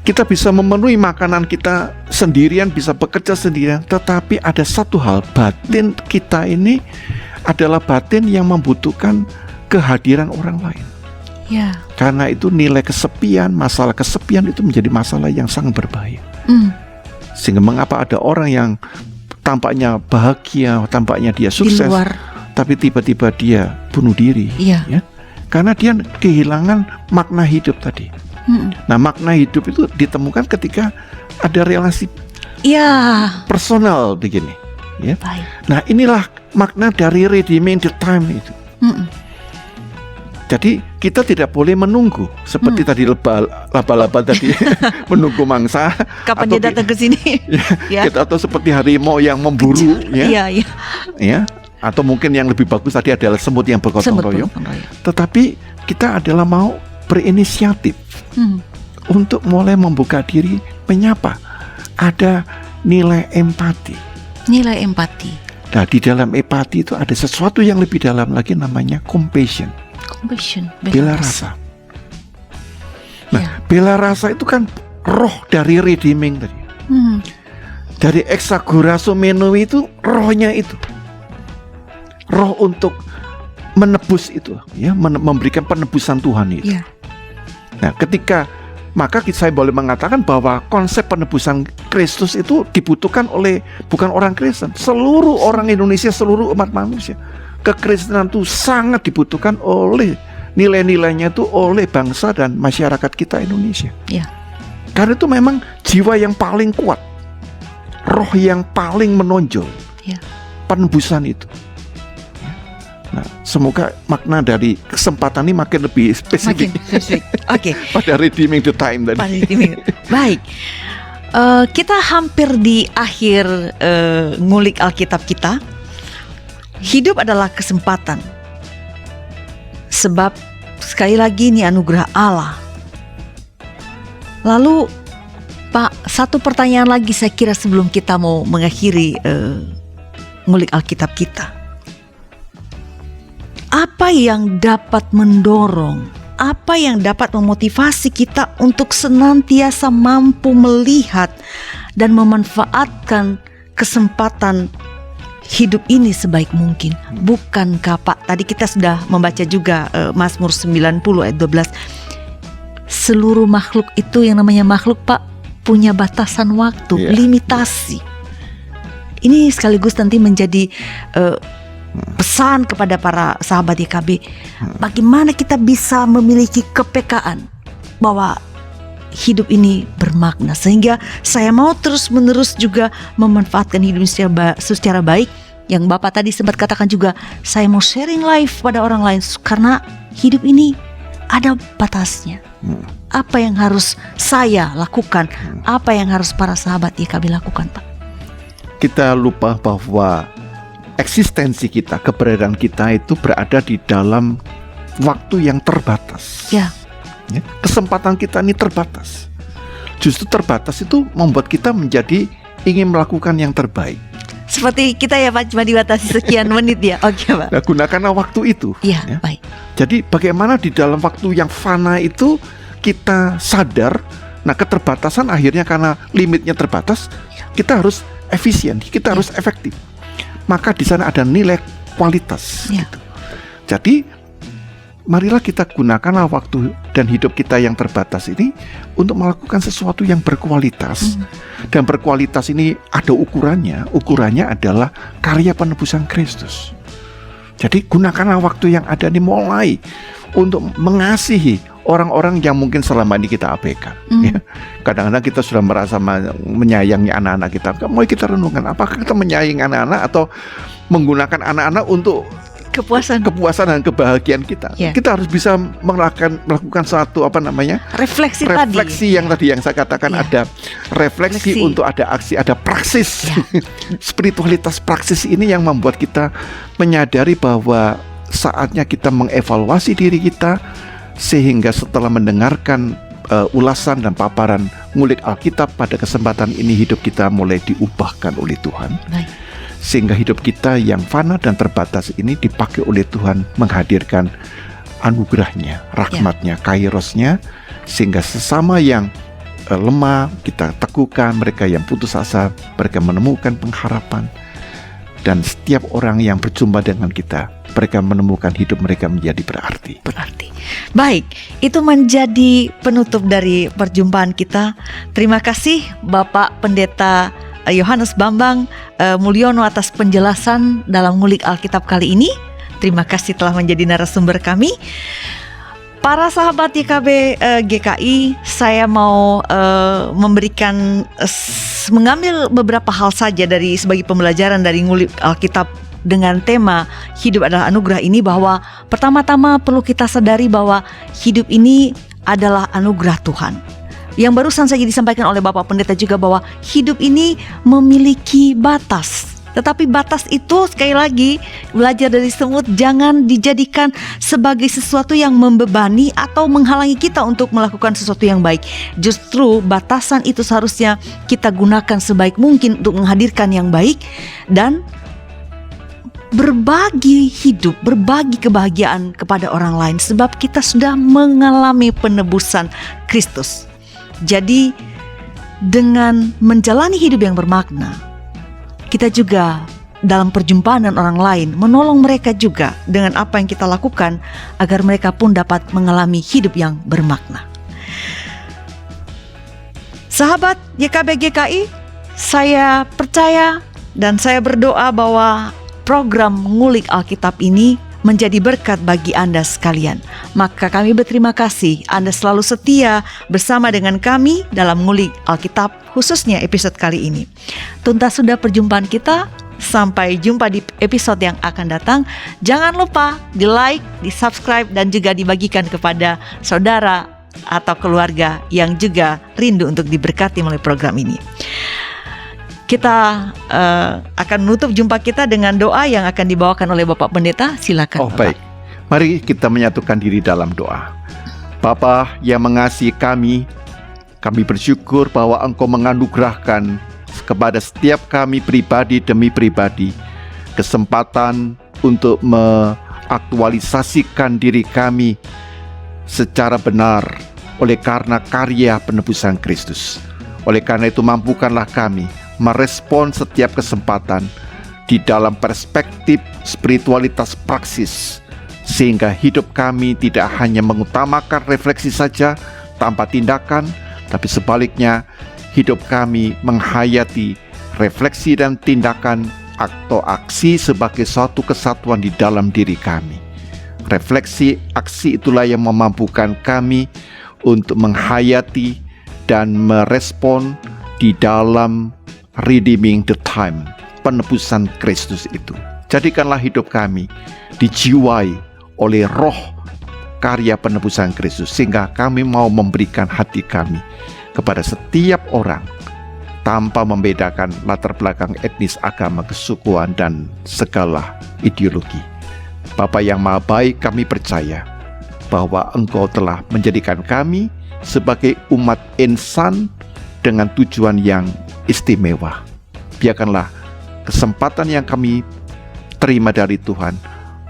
Kita bisa memenuhi makanan kita sendirian, bisa bekerja sendirian, tetapi ada satu hal, batin kita ini adalah batin yang membutuhkan kehadiran orang lain. Karena itu nilai kesepian, masalah kesepian itu menjadi masalah yang sangat berbahaya. Sehingga mengapa ada orang yang tampaknya bahagia, tampaknya dia sukses, tapi tiba-tiba dia bunuh diri, ya? Karena dia kehilangan makna hidup tadi. Nah, makna hidup itu ditemukan ketika ada relasi personal begini, ya. Nah, inilah makna dari redeeming the time itu. Jadi kita tidak boleh menunggu seperti tadi laba-laba tadi menunggu mangsa. Kapan dia datang ke sini? Kita atau seperti harimau yang memburu, ya. Atau mungkin yang lebih bagus tadi adalah semut yang bergotong royong. Tetapi kita adalah mau berinisiatif untuk mulai membuka diri, menyapa. Ada nilai empati. Nah, di dalam empati itu ada sesuatu yang lebih dalam lagi, namanya compassion. Bela rasa. Nah, bela rasa itu kan roh dari redeeming tadi. Dari exagorazo itu rohnya itu. Roh untuk menebus itu, ya, memberikan penebusan Tuhan itu. Nah, maka saya boleh mengatakan bahwa konsep penebusan Kristus itu dibutuhkan oleh bukan orang Kristen, seluruh orang Indonesia, seluruh umat manusia. Kekristenan itu sangat dibutuhkan oleh nilai-nilainya itu oleh bangsa dan masyarakat kita Indonesia. Karena itu memang jiwa yang paling kuat, roh yang paling menonjol, penebusan itu. Nah, semoga makna dari kesempatan ini makin lebih spesifik. Pada redeeming the time tadi. Baik. Kita hampir di akhir ngulik Alkitab kita. Hidup adalah kesempatan. Sebab sekali lagi ini anugerah Allah. Lalu Pak, satu pertanyaan lagi saya kira sebelum kita mau mengakhiri ngulik Alkitab kita. Apa yang dapat mendorong apa yang dapat memotivasi kita untuk senantiasa mampu melihat dan memanfaatkan kesempatan hidup ini sebaik mungkin. Bukankah Pak, tadi kita sudah membaca juga Mazmur 90 ayat 12, seluruh makhluk itu, yang namanya makhluk Pak, punya batasan waktu, limitasi. Ini sekaligus nanti menjadi pesan kepada para sahabat YKB, bagaimana kita bisa memiliki kepekaan bahwa hidup ini bermakna, sehingga saya mau terus-menerus juga memanfaatkan hidup secara baik. Yang Bapak tadi sempat katakan juga, saya mau sharing life pada orang lain, karena hidup ini ada batasnya. Apa yang harus saya lakukan, apa yang harus para sahabat YKB lakukan, Pak? Kita lupa bahwa eksistensi kita, keberadaan kita itu berada di dalam waktu yang terbatas. Ya. Kesempatan kita ini terbatas. Justru terbatas itu membuat kita menjadi ingin melakukan yang terbaik. Seperti kita ya Pak, cuma dibatasi sekian menit ya. Oke Pak. Nah, gunakanlah waktu itu. Iya, baik. Jadi bagaimana di dalam waktu yang fana itu kita sadar, nah keterbatasan akhirnya karena limitnya terbatas, kita harus efisien, kita harus efektif. Maka di sana ada nilai kualitas. Gitu. Jadi marilah kita gunakanlah waktu dan hidup kita yang terbatas ini untuk melakukan sesuatu yang berkualitas. Dan berkualitas ini ada ukurannya. Ukurannya adalah karya penebusan Kristus. Jadi gunakanlah waktu yang ada ini mulai untuk mengasihi orang-orang yang mungkin selama ini kita abaikan. Ya. Kadang-kadang kita sudah merasa menyayangi anak-anak kita. Mulai kita renungkan, apakah kita menyayangi anak-anak atau menggunakan anak-anak untuk kepuasan dan kebahagiaan kita. Kita harus bisa melakukan suatu refleksi yang tadi yang saya katakan, ada refleksi untuk ada aksi, ada praksis. Spiritualitas praksis ini yang membuat kita menyadari bahwa saatnya kita mengevaluasi diri kita, sehingga setelah mendengarkan ulasan dan paparan ngulik Alkitab pada kesempatan ini, hidup kita mulai diubahkan oleh Tuhan. Sehingga hidup kita yang fana dan terbatas ini dipakai oleh Tuhan menghadirkan anugerahnya, rahmatnya, kairosnya, sehingga sesama yang lemah kita teguhkan, mereka yang putus asa mereka menemukan pengharapan, dan setiap orang yang berjumpa dengan kita, mereka menemukan hidup mereka menjadi berarti. Baik, itu menjadi penutup dari perjumpaan kita. Terima kasih Bapak Pendeta Yohanes Bambang Mulyono atas penjelasan dalam ngulik Alkitab kali ini. Terima kasih telah menjadi narasumber kami. Para sahabat YKB GKI, saya mau mengambil beberapa hal saja dari sebagai pembelajaran dari ngulik Alkitab dengan tema hidup adalah anugerah ini, bahwa pertama-tama perlu kita sadari bahwa hidup ini adalah anugerah Tuhan. Yang barusan saja disampaikan oleh Bapak Pendeta juga, bahwa hidup ini memiliki batas. Tetapi batas itu, sekali lagi, belajar dari semut, jangan dijadikan sebagai sesuatu yang membebani atau menghalangi kita untuk melakukan sesuatu yang baik. Justru batasan itu seharusnya kita gunakan sebaik mungkin untuk menghadirkan yang baik dan berbagi hidup, berbagi kebahagiaan kepada orang lain, sebab kita sudah mengalami penebusan Kristus. Jadi dengan menjalani hidup yang bermakna, kita juga dalam perjumpaan dengan orang lain menolong mereka juga dengan apa yang kita lakukan, agar mereka pun dapat mengalami hidup yang bermakna. Sahabat YKB GKI, saya percaya dan saya berdoa bahwa program Ngulik Alkitab ini menjadi berkat bagi Anda sekalian. Maka kami berterima kasih Anda selalu setia bersama dengan kami dalam Ngulik Alkitab, khususnya episode kali ini. Tuntas sudah perjumpaan kita. Sampai jumpa di episode yang akan datang. Jangan lupa di like, di subscribe, dan juga dibagikan kepada saudara atau keluarga yang juga rindu untuk diberkati melalui program ini. Kita akan menutup jumpa kita dengan doa yang akan dibawakan oleh Bapak Pendeta. Silakan. Baik. Mari kita menyatukan diri dalam doa. Bapa yang mengasihi kami bersyukur bahwa Engkau menganugerahkan kepada setiap kami pribadi demi pribadi kesempatan untuk mengaktualisasikan diri kami secara benar oleh karena karya penebusan Kristus. Oleh karena itu, mampukanlah kami merespon setiap kesempatan di dalam perspektif spiritualitas praksis, sehingga hidup kami tidak hanya mengutamakan refleksi saja tanpa tindakan, tapi sebaliknya hidup kami menghayati refleksi dan tindakan atau aksi sebagai suatu kesatuan di dalam diri kami. Refleksi aksi itulah yang memampukan kami untuk menghayati dan merespon di dalam redeeming the time, penebusan Kristus itu. Jadikanlah hidup kami dijiwai oleh roh karya penebusan Kristus, sehingga kami mau memberikan hati kami kepada setiap orang tanpa membedakan latar belakang etnis, agama, kesukuan, dan segala ideologi. Bapa yang Maha Baik, kami percaya bahwa Engkau telah menjadikan kami sebagai umat insan dengan tujuan yang istimewa. Biarkanlah kesempatan yang kami terima dari Tuhan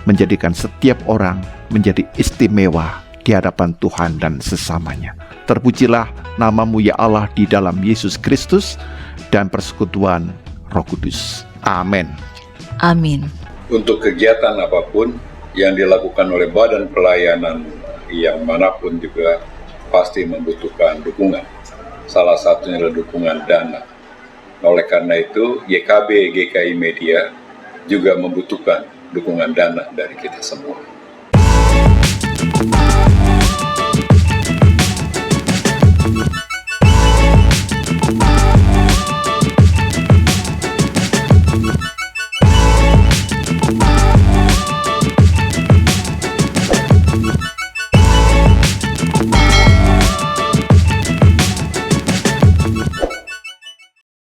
menjadikan setiap orang menjadi istimewa di hadapan Tuhan dan sesamanya. Terpujilah nama-Mu ya Allah di dalam Yesus Kristus dan persekutuan Roh Kudus. Amin. Amin. Untuk kegiatan apapun yang dilakukan oleh badan pelayanan yang manapun juga pasti membutuhkan dukungan. Salah satunya adalah dukungan dana. Oleh karena itu, YKB GKI Media juga membutuhkan dukungan dana dari kita semua.